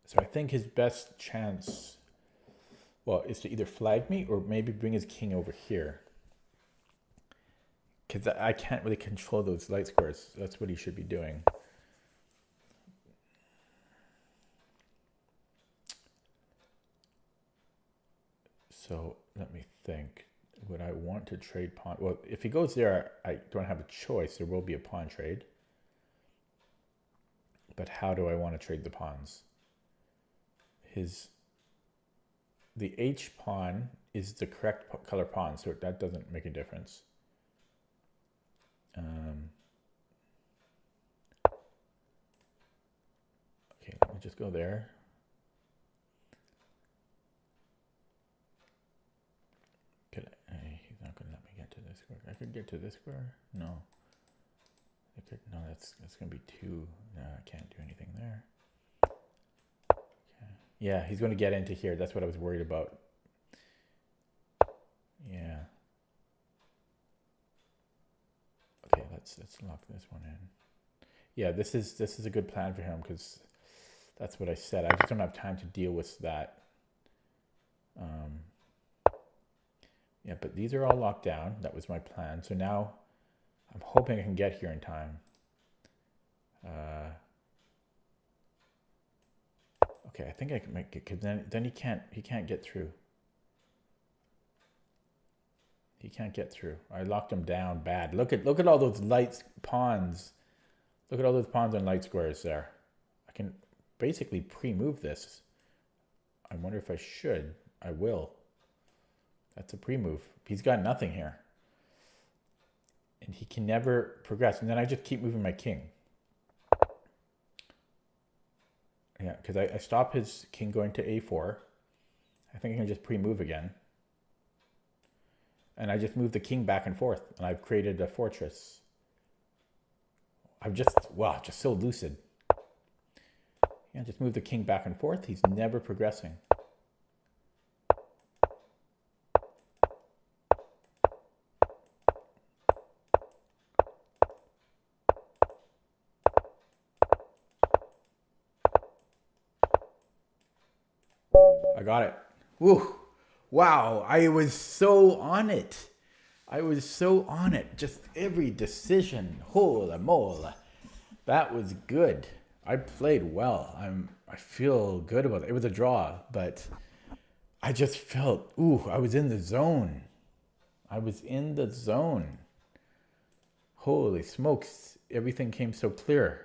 So I think his best chance, well, is to either flag me or maybe bring his king over here. Because I can't really control those light squares. That's what he should be doing. So let me think. Would I want to trade pawn? Well, if he goes there, I don't have a choice. There will be a pawn trade. But how do I want to trade the pawns? The H pawn is the correct color pawn, so that doesn't make a difference. Okay, let me just go there. He's not going to let me get to this square. I could get to this square? No. No, that's going to be two. No, I can't do anything there. Okay. Yeah, he's going to get into here. That's what I was worried about. Yeah. Okay, let's lock this one in. Yeah, this is a good plan for him because that's what I said. I just don't have time to deal with that. Yeah, but these are all locked down. That was my plan. So now I'm hoping I can get here in time. Okay, I think I can make it because then he can't get through. He can't get through. I locked him down bad. Look at all those light pawns. Look at all those pawns on light squares there. I can basically pre-move this. I wonder if I should. I will. That's a pre-move. He's got nothing here. And he can never progress. And then I just keep moving my king. Yeah, because I stop his king going to a4. I think I can just pre-move again. And I just move the king back and forth. And I've created a fortress. Wow, just so lucid. Yeah, just move the king back and forth. He's never progressing. I got it. Woo. Wow, I was so on it. Just every decision. Holy moly. That was good. I played well. I feel good about it. It was a draw, but I just felt, I was in the zone. Holy smokes. Everything came so clear.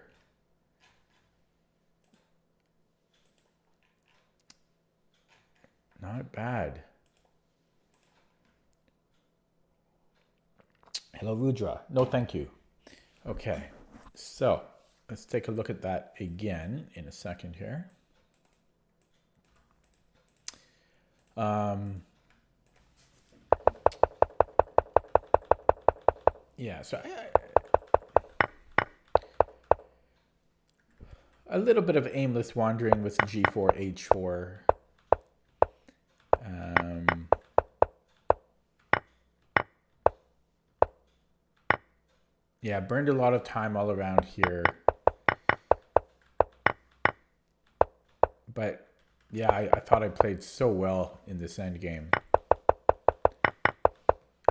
Not bad. Hello, Rudra. No, thank you. Okay, so let's take a look at that again in a second here. Yeah, so a little bit of aimless wandering with g4, h4. Yeah, burned a lot of time all around here. But yeah, I thought I played so well in this end game.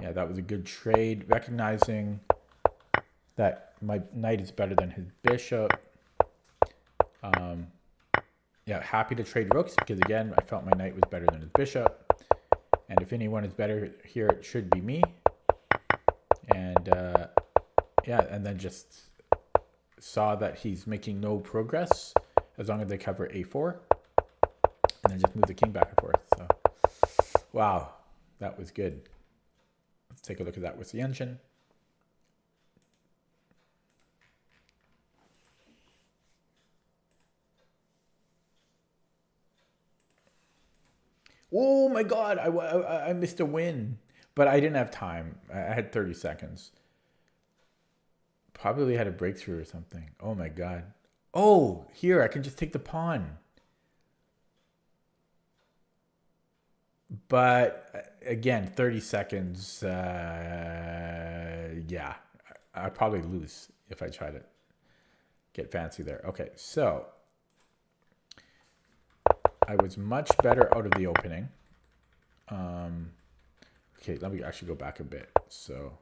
Yeah, that was a good trade. Recognizing that my knight is better than his bishop. Yeah, happy to trade rooks because again, I felt my knight was better than his bishop. And if anyone is better here, it should be me. And yeah, and then just saw that he's making no progress as long as they cover a4. And then just move the king back and forth. So, wow, that was good. Let's take a look at that with the engine. Oh my God, I missed a win. But I didn't have time. I had 30 seconds. Probably had a breakthrough or something. Oh my god. Oh, here, I can just take the pawn. But again, 30 seconds. Yeah, I'd probably lose if I try to get fancy there. Okay, so I was much better out of the opening. Okay, let me actually go back a bit. So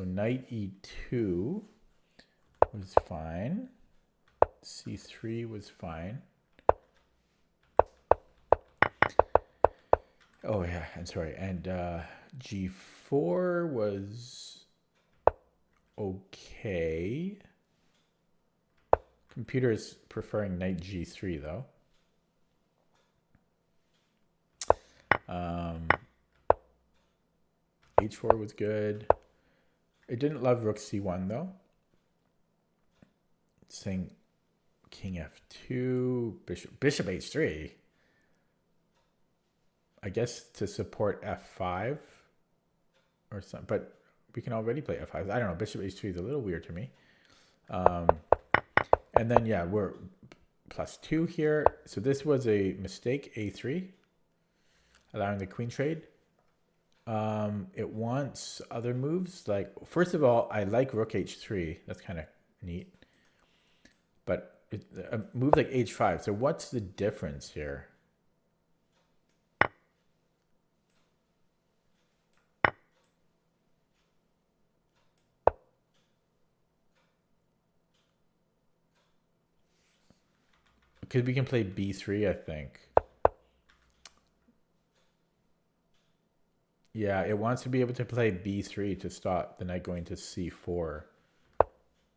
knight e2 was fine. c3 was fine. Oh yeah, I'm sorry. And g4 was okay. Computer is preferring knight g3 though. H4 was good. It didn't love rook c1 though. It's saying king f2, bishop h3. I guess to support f5 or something, but we can already play f5. I don't know. Bishop h3 is a little weird to me. And then yeah, we're +2 here. So this was a mistake, a3, allowing the queen trade. It wants other moves. Like, first of all, I like rook h3. That's kind of neat. But a move like h5. So what's the difference here? Because we can play b3, I think. Yeah, it wants to be able to play b3 to stop the knight going to c4.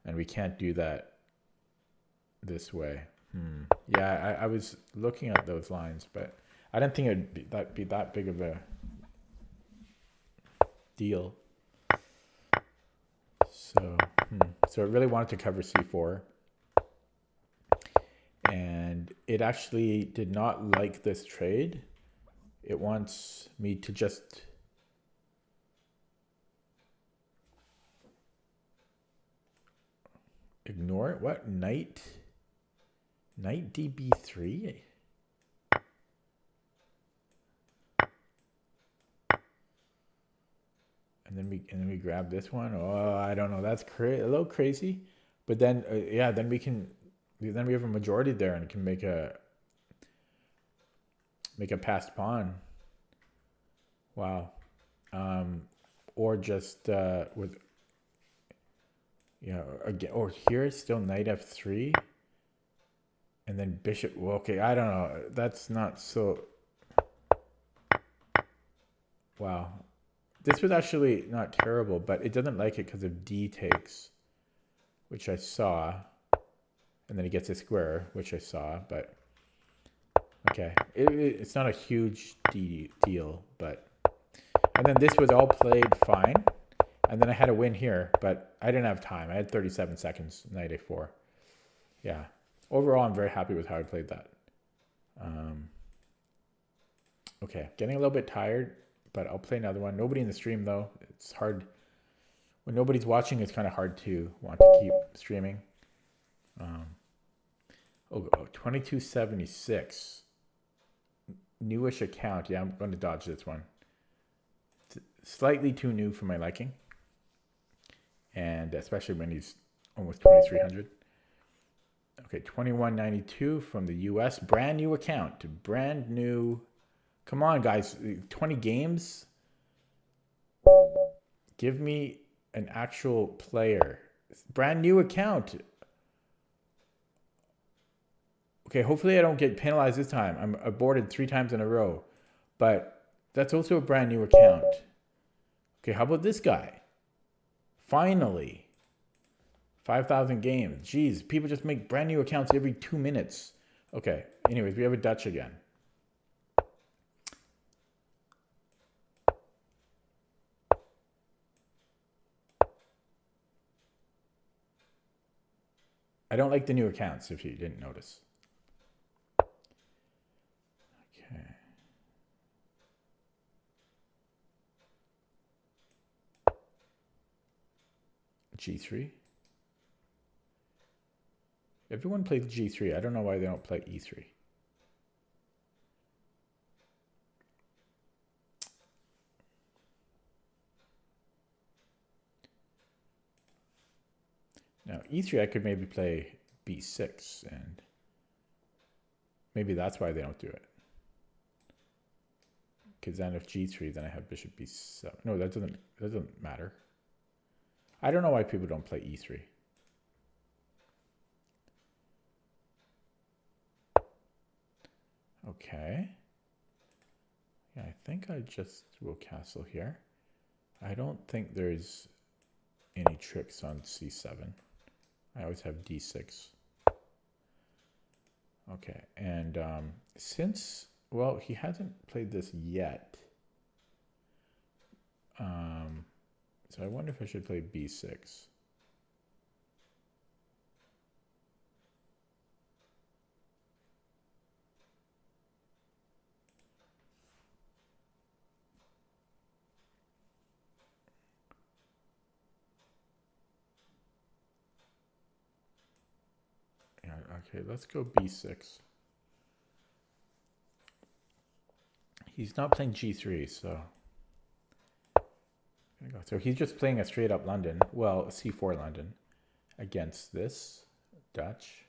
And we can't do that this way. Yeah, I was looking at those lines, but I didn't think it would be that big of a deal. So, so it really wanted to cover c4. And it actually did not like this trade. It wants me to just ignore it. What? Knight db3? And then we grab this one. Oh, I don't know. That's a little crazy. But then yeah, then we have a majority there and can make a passed pawn. Wow. Or just with, you know, again, or here still knight f3 and then bishop. Well, okay, I don't know. That's not so. Wow. This was actually not terrible, but it doesn't like it because of d takes, which I saw. And then he gets a square, which I saw, but okay. It's not a huge deal, but... And then this was all played fine. And then I had a win here, but I didn't have time. I had 37 seconds, knight a4. Yeah. Overall, I'm very happy with how I played that. Okay, getting a little bit tired, but I'll play another one. Nobody in the stream, though. It's hard. When nobody's watching, it's kind of hard to want to keep streaming. 2276. Newish account. Yeah, I'm going to dodge this one. It's slightly too new for my liking. And especially when he's almost 2300. Okay, 2192 from the US. Brand new account. Brand new. Come on, guys. 20 games. Give me an actual player. Brand new account. Okay, hopefully I don't get penalized this time. I'm aborted 3 times in a row. But that's also a brand new account. Okay, how about this guy? Finally. 5,000 games. Jeez, people just make brand new accounts every 2 minutes. Okay, anyways, we have a Dutch again. I don't like the new accounts, if you didn't notice. Okay. G3. Everyone plays G3. I don't know why they don't play E3. Now, E3, I could maybe play B6, and maybe that's why they don't do it. Because then if G3, then I have bishop B7. No, that doesn't matter. I don't know why people don't play E3. Okay. Yeah, I think I just will castle here. I don't think there's any tricks on C7. I always have D6. Okay, and since, well, he hasn't played this yet. So I wonder if I should play B6. Yeah, okay, let's go B6. He's not playing G3, so so he's just playing a straight up London, well, C4 London against this Dutch.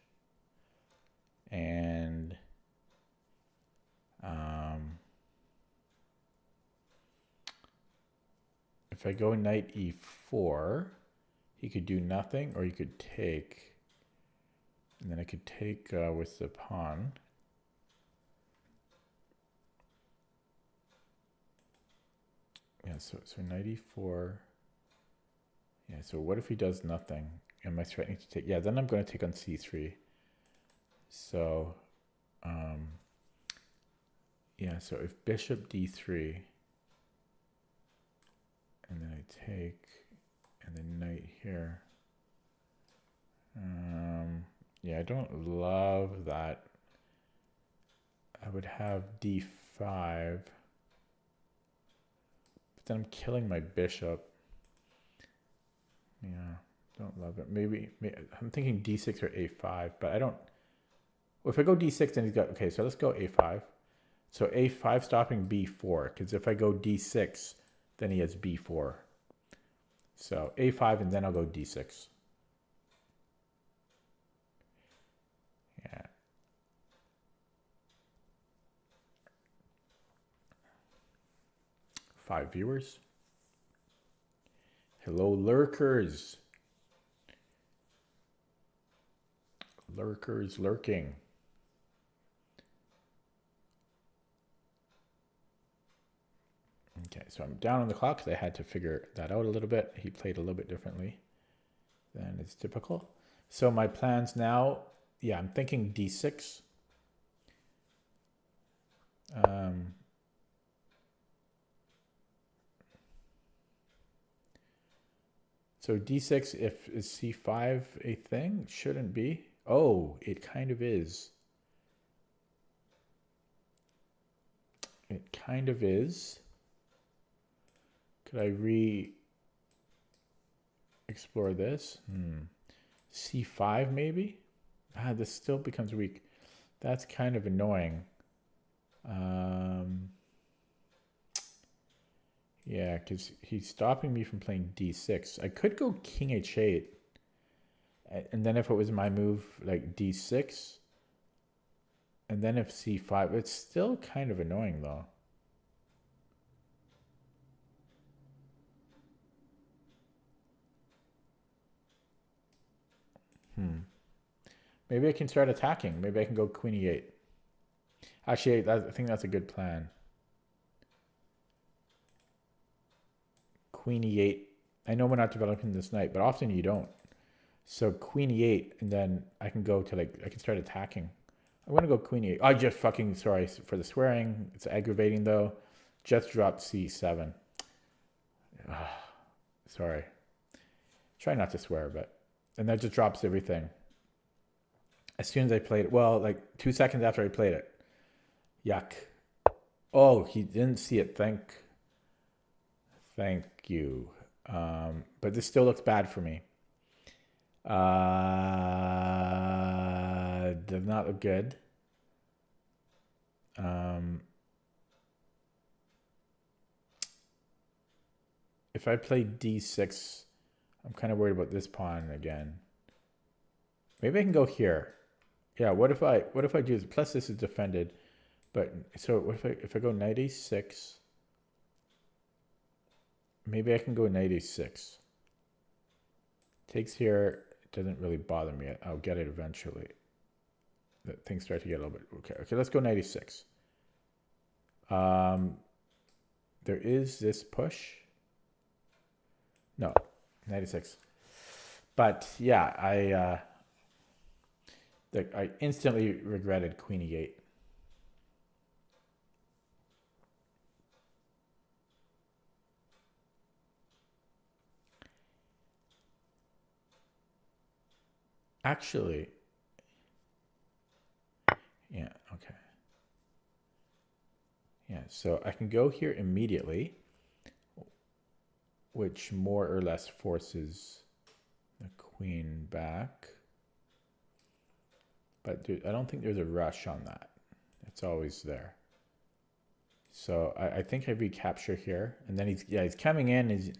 And if I go knight E4, he could do nothing, or he could take, and then I could take with the pawn. Yeah, so knight E4. Yeah, so what if he does nothing? Am I threatening to take? Yeah, then I'm going to take on C3. So, yeah, so if bishop D3, and then I take, and then knight here. Yeah, I don't love that. I would have D5. But then I'm killing my bishop. Yeah, don't love it. Maybe I'm thinking D6 or A5, but I don't. Well, if I go D6, then he's got. Okay, so let's go A5. So A5 stopping B4, because if I go D6, then he has B4. So A5, and then I'll go D6. Yeah. Five viewers. Hello, lurkers. Lurkers lurking. Okay, so I'm down on the clock because I had to figure that out a little bit. He played a little bit differently than is typical. So my plans now, yeah, I'm thinking D6. So D6, if is C5 a thing? Shouldn't be. Oh, it kind of is. It kind of is. Could I re-explore this? C5 maybe? Ah, this still becomes weak. That's kind of annoying. Yeah, because he's stopping me from playing D6. I could go King H8. And then if it was my move, like D6. And then if C5, it's still kind of annoying though. Maybe I can start attacking. Maybe I can go Queen E8. Actually, I think that's a good plan. Queen E8. I know we're not developing this knight, but often you don't. So Queen E8, and then I can go to I can start attacking. I'm gonna go Queen E8. I just fucking, sorry for the swearing. It's aggravating though. Just dropped C7. Sorry. Try not to swear, but, and that just drops everything. As soon as I played it, well, like 2 seconds after I played it. Yuck. Oh, he didn't see it. Thank you. But this still looks bad for me. Does not look good. If I play d6, I'm kind of worried about this pawn again. Maybe I can go here. Yeah, what if I do this? Plus this is defended. But so what if I go knight a6? Maybe I can go knight a6. Takes here, it doesn't really bother me. I'll get it eventually. Things start to get a little bit okay, let's go knight a6. There is this push. No, knight a6. But yeah, I instantly regretted queen e8. Actually, yeah, okay. Yeah, so I can go here immediately, which more or less forces the queen back. But dude, I don't think there's a rush on that. It's always there. So I think I recapture here, and then he's coming in.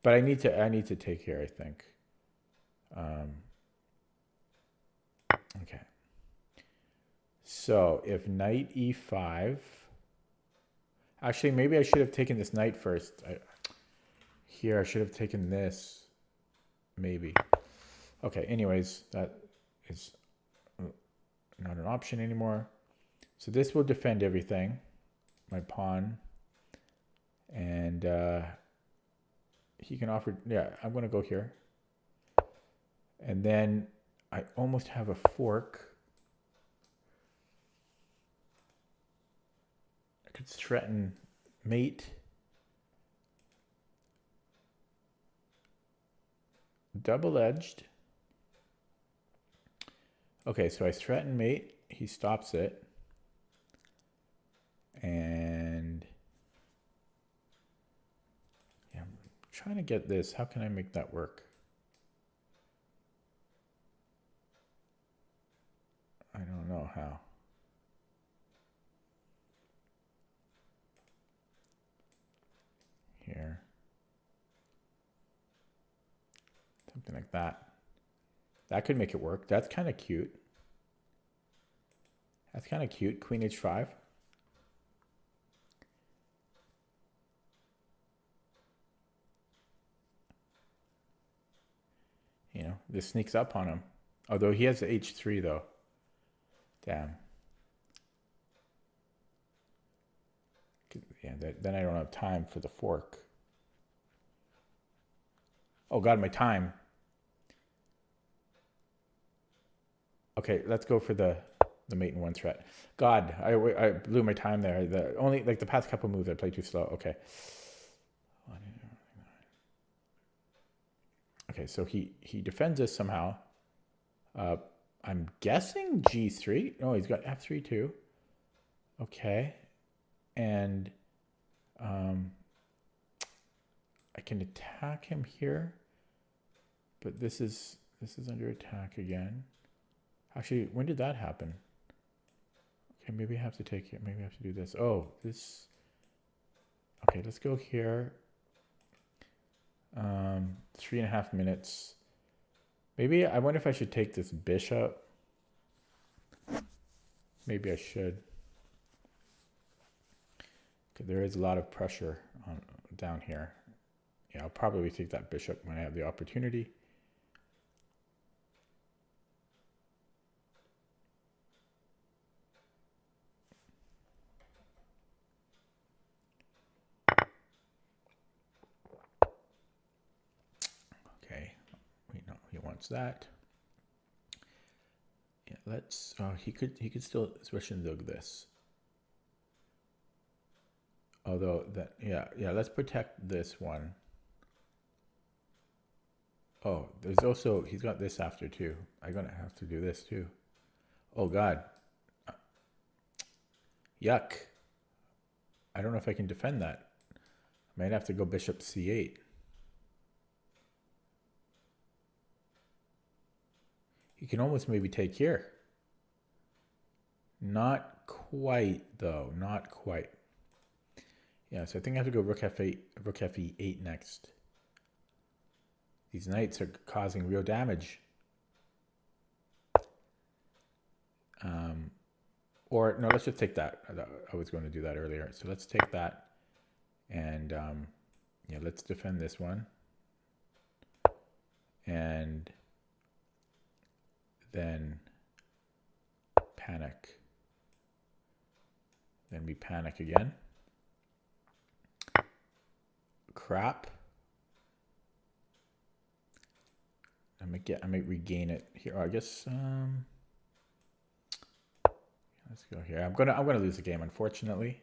But I need to take here, I think. Okay. So if knight e5, actually maybe I should have taken this knight first. Here I should have taken this, maybe. Okay. Anyways, that is not an option anymore. So this will defend everything, my pawn, and he can offer. Yeah, I'm gonna go here, and then I almost have a fork. I could threaten mate. Double-edged. Okay, so I threaten mate. He stops it. And yeah, I'm trying to get this. How can I make that work? I don't know how. Here. Something like that. That could make it work. That's kind of cute. That's kind of cute. Queen h5. You know, this sneaks up on him. Although he has h3 though. Damn. Yeah, then I don't have time for the fork. Oh God, my time. Okay, let's go for the mate in one threat. God, I blew my time there. The past couple moves I played too slow. Okay. Okay, so he defends this somehow. I'm guessing g3. Oh, he's got f3 too. Okay, and I can attack him here, but this is under attack again. Actually, when did that happen? Okay, maybe I have to take it. Maybe I have to do this. Oh, this. Okay, let's go here. 3.5 minutes. Maybe I wonder if I should take this bishop. Maybe I should. Okay, there is a lot of pressure down here. Yeah, I'll probably take that bishop when I have the opportunity. Okay, we know he wants that. Yeah, let's. He could still switch into this. Although that, yeah, let's protect this one. Oh, there's also, he's got this after too. I'm gonna have to do this too. Oh God. Yuck. I don't know if I can defend that. I might have to go bishop c8. You can almost maybe take here. Not quite, though. Not quite. Yeah, so I think I have to go rook f8, rook fe8 next. These knights are causing real damage. Or, no, let's just take that. I was going to do that earlier. So let's take that. And, yeah, let's defend this one. And then panic. Then we panic again. Crap. I might regain it here. Oh, I guess let's go here. I'm gonna lose the game, unfortunately.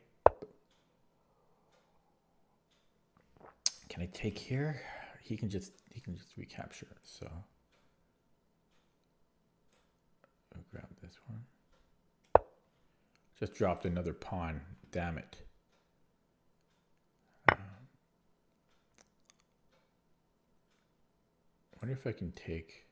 Can I take here? He can just recapture it. So I'll grab this one. Just dropped another pawn. Damn it. I wonder if I can take.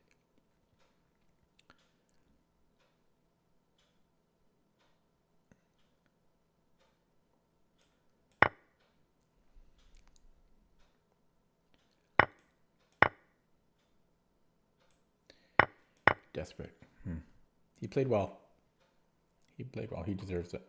Desperate. He played well. He played well. He deserves it.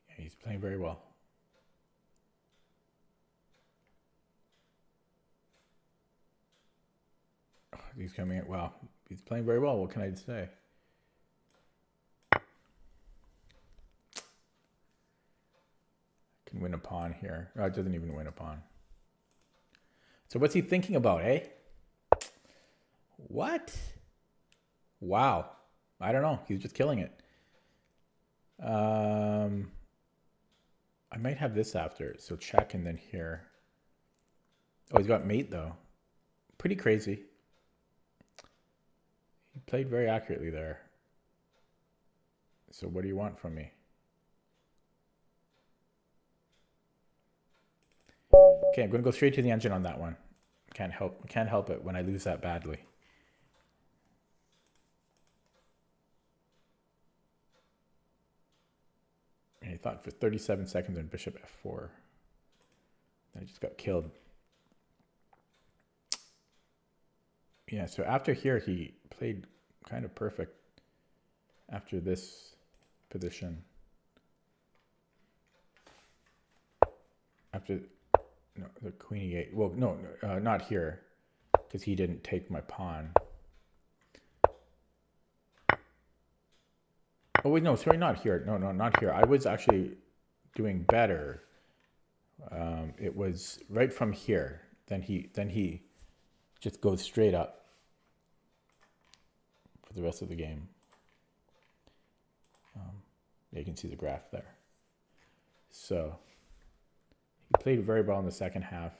Yeah, he's playing very well. Oh, he's coming in. Wow. He's playing very well. What can I say? Can win a pawn here. Oh, it doesn't even win a pawn. So what's he thinking about, eh? What? Wow. I don't know. He's just killing it. I might have this after. So check and then here. Oh, he's got mate though. Pretty crazy. He played very accurately there. So what do you want from me? Okay, I'm going to go straight to the engine on that one. Can't help it when I lose that badly. And he thought for 37 seconds on bishop f4. Then I just got killed. Yeah, so after here, he played kind of perfect after this position. After, no, the queen e8. Well, no, not here, because he didn't take my pawn. Oh, wait, no, sorry, not here. No, not here. I was actually doing better. It was right from here. Then he just goes straight up for the rest of the game. You can see the graph there. So he played very well in the second half.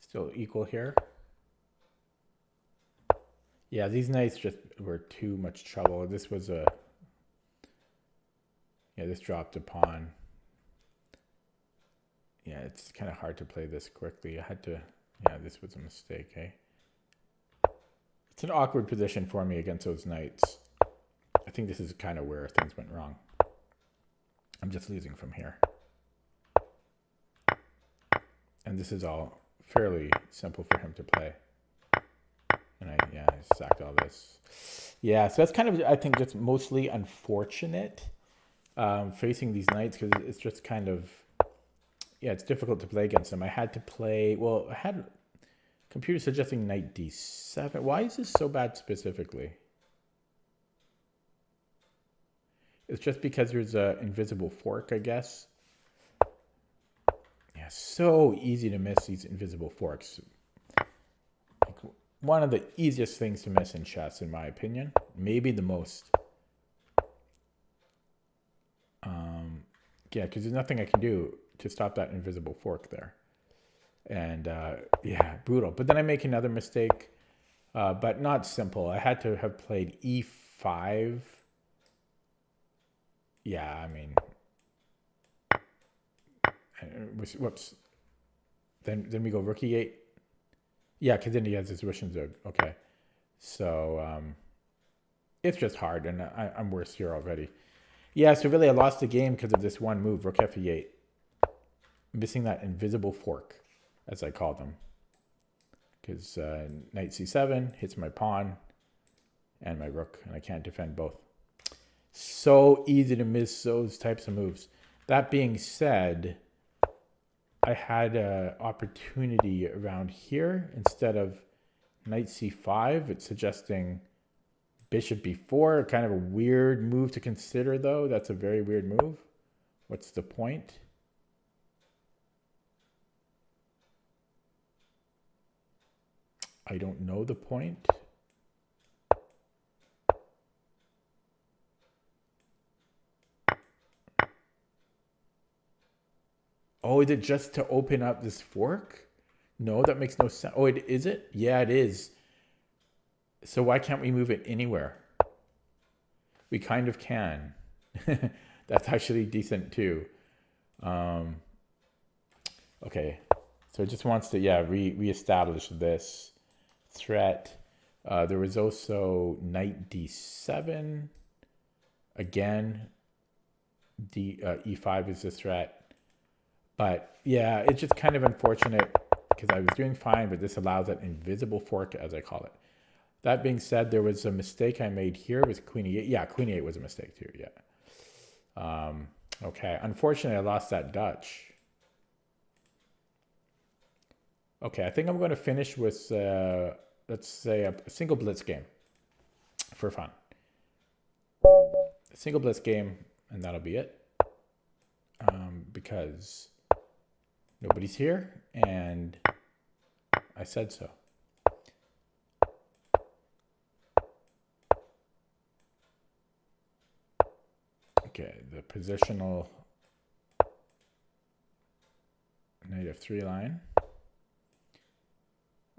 Still equal here. Yeah, these knights just were too much trouble. This was a... Yeah, this dropped a pawn. Yeah, it's kind of hard to play this quickly. I had to... Yeah, this was a mistake, eh? It's an awkward position for me against those knights. I think this is kind of where things went wrong. I'm just losing from here. And this is all fairly simple for him to play. And I sacked all this. Yeah, so that's kind of, I think, just mostly unfortunate facing these knights, because it's just kind of, yeah, it's difficult to play against them. I had to play, well, I had computer suggesting knight d7. Why is this so bad specifically? It's just because there's a invisible fork, I guess. Yeah, so easy to miss these invisible forks. Like, one of the easiest things to miss in chess, in my opinion. Maybe the most. Yeah, because there's nothing I can do to stop that invisible fork there. And yeah, brutal. But then I make another mistake, but not simple. I had to have played e5. Yeah, I mean, whoops. Then we go rook e8. Yeah, because then he has his Russian Zug. Okay. So it's just hard, and I'm worse here already. Yeah, so really I lost the game because of this one move, rook f8. Missing that invisible fork, as I call them. Because knight c7 hits my pawn and my rook, and I can't defend both. So easy to miss those types of moves. That being said, I had an opportunity around here. Instead of knight c5, it's suggesting bishop b4. Kind of a weird move to consider, though. That's a very weird move. What's the point? I don't know the point. Oh, is it just to open up this fork? No, that makes no sense. Oh, is it? Yeah, it is. So why can't we move it anywhere? We kind of can. That's actually decent too. Okay, so it just wants to, yeah, reestablish this threat. There was also knight d7. Again, e5 is a threat. But yeah, it's just kind of unfortunate because I was doing fine, but this allows that invisible fork, as I call it. That being said, there was a mistake I made here with queen e8. Yeah, queen e8 was a mistake too, yeah. Okay, unfortunately, I lost that Dutch. Okay, I think I'm going to finish with, let's say, a single blitz game for fun. A single blitz game, and that'll be it. Because nobody's here, and I said so. Okay, the positional knight f3 line.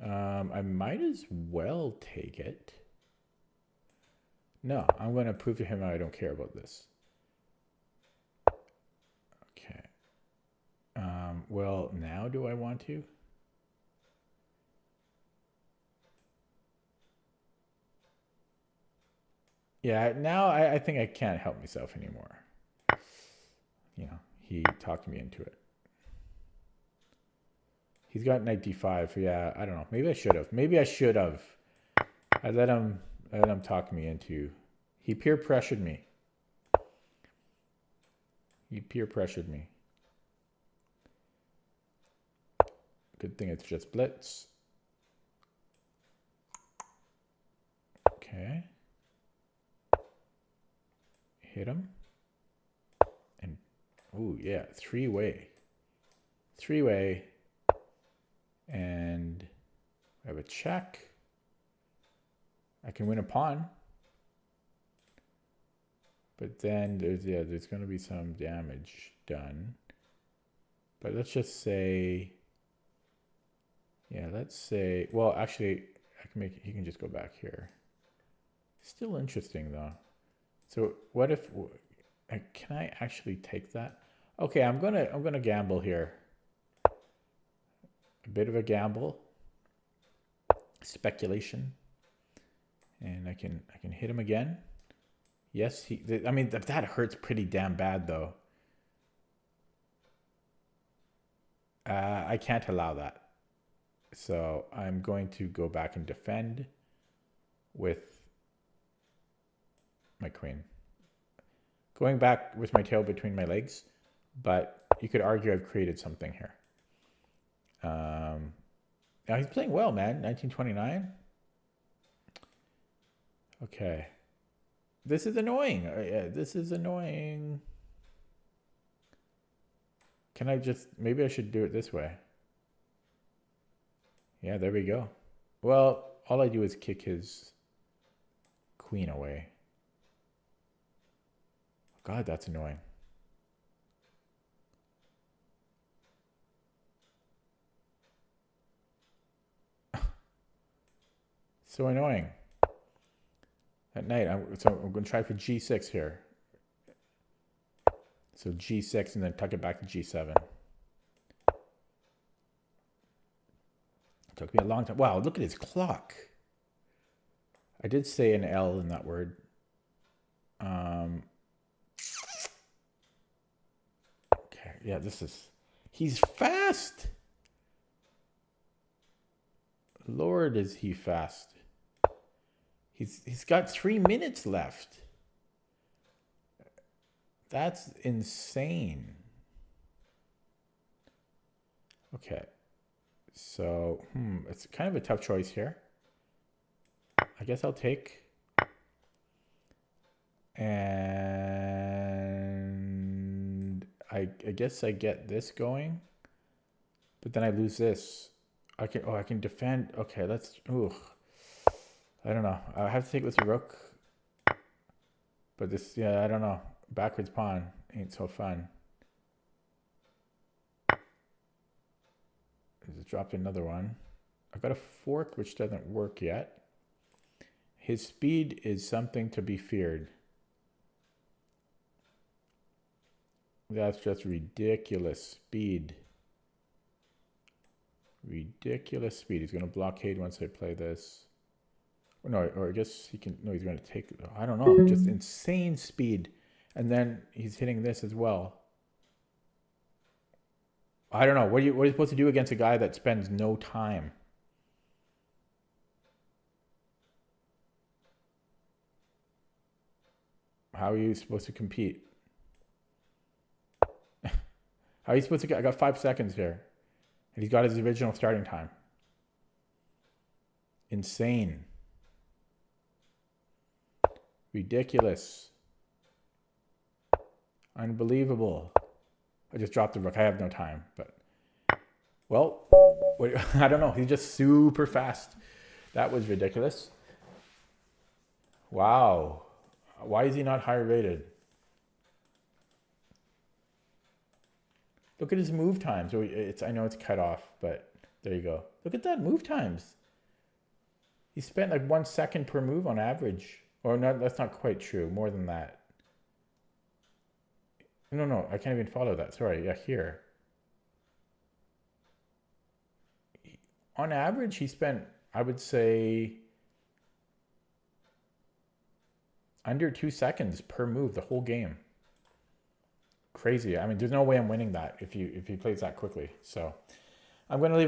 I might as well take it. No, I'm going to prove to him I don't care about this. Okay. Well, now do I want to? Yeah, now I think I can't help myself anymore. You know, he talked me into it. He's got knight d5. Yeah, I don't know. Maybe I should have. Maybe I should have. I let him talk me into. He peer pressured me. He peer pressured me. Good thing it's just blitz. Okay. Hit him. And, oh yeah, three-way. Three-way. And I have a check. I can win a pawn. But then there's going to be some damage done. But let's just say, yeah, let's say, well, actually, I can make, he can just go back here. Still interesting though. So what if, can I actually take that? Okay, I'm gonna gamble here. A bit of a gamble. Speculation. And I can hit him again. Yes, I mean, that hurts pretty damn bad, though. I can't allow that. So I'm going to go back and defend with my queen. Going back with my tail between my legs, but you could argue I've created something here. Now he's playing well, man. 1929. Okay. This is annoying. Yeah, this is annoying. Can I just... Maybe I should do it this way. Yeah, there we go. Well, all I do is kick his queen away. God, that's annoying. So annoying. At night, I'm going to try for g6 here. So g6 and then tuck it back to g7. It took me a long time. Wow, look at his clock. I did say an L in that word. Okay, yeah, this is... He's fast! Lord, is he fast. He's got 3 minutes left. That's insane. Okay. So, it's kind of a tough choice here. I guess I'll take. And I guess I get this going. But then I lose this. I can defend. Okay, let's... Ooh. I don't know. I have to take this rook. But this, yeah, I don't know. Backwards pawn ain't so fun. I just dropped another one. I've got a fork which doesn't work yet. His speed is something to be feared. That's just ridiculous speed. Ridiculous speed. He's going to blockade once I play this. No, or I guess he can... No, he's going to take... I don't know. Just insane speed. And then he's hitting this as well. I don't know. What are you supposed to do against a guy that spends no time? How are you supposed to compete? How are you supposed to get... I got 5 seconds here. And he's got his original starting time. Insane. Ridiculous. Unbelievable. I just dropped the rook. I have no time, but... Well, I don't know. He's just super fast. That was ridiculous. Wow. Why is he not higher rated? Look at his move times. I know it's cut off, but there you go. Look at that move times. He spent like 1 second per move on average. Or not, that's not quite true. More than that. No, I can't even follow that. Sorry, yeah, here. On average, he spent, I would say, under 2 seconds per move the whole game. Crazy. I mean, there's no way I'm winning that if he plays that quickly. So I'm going to leave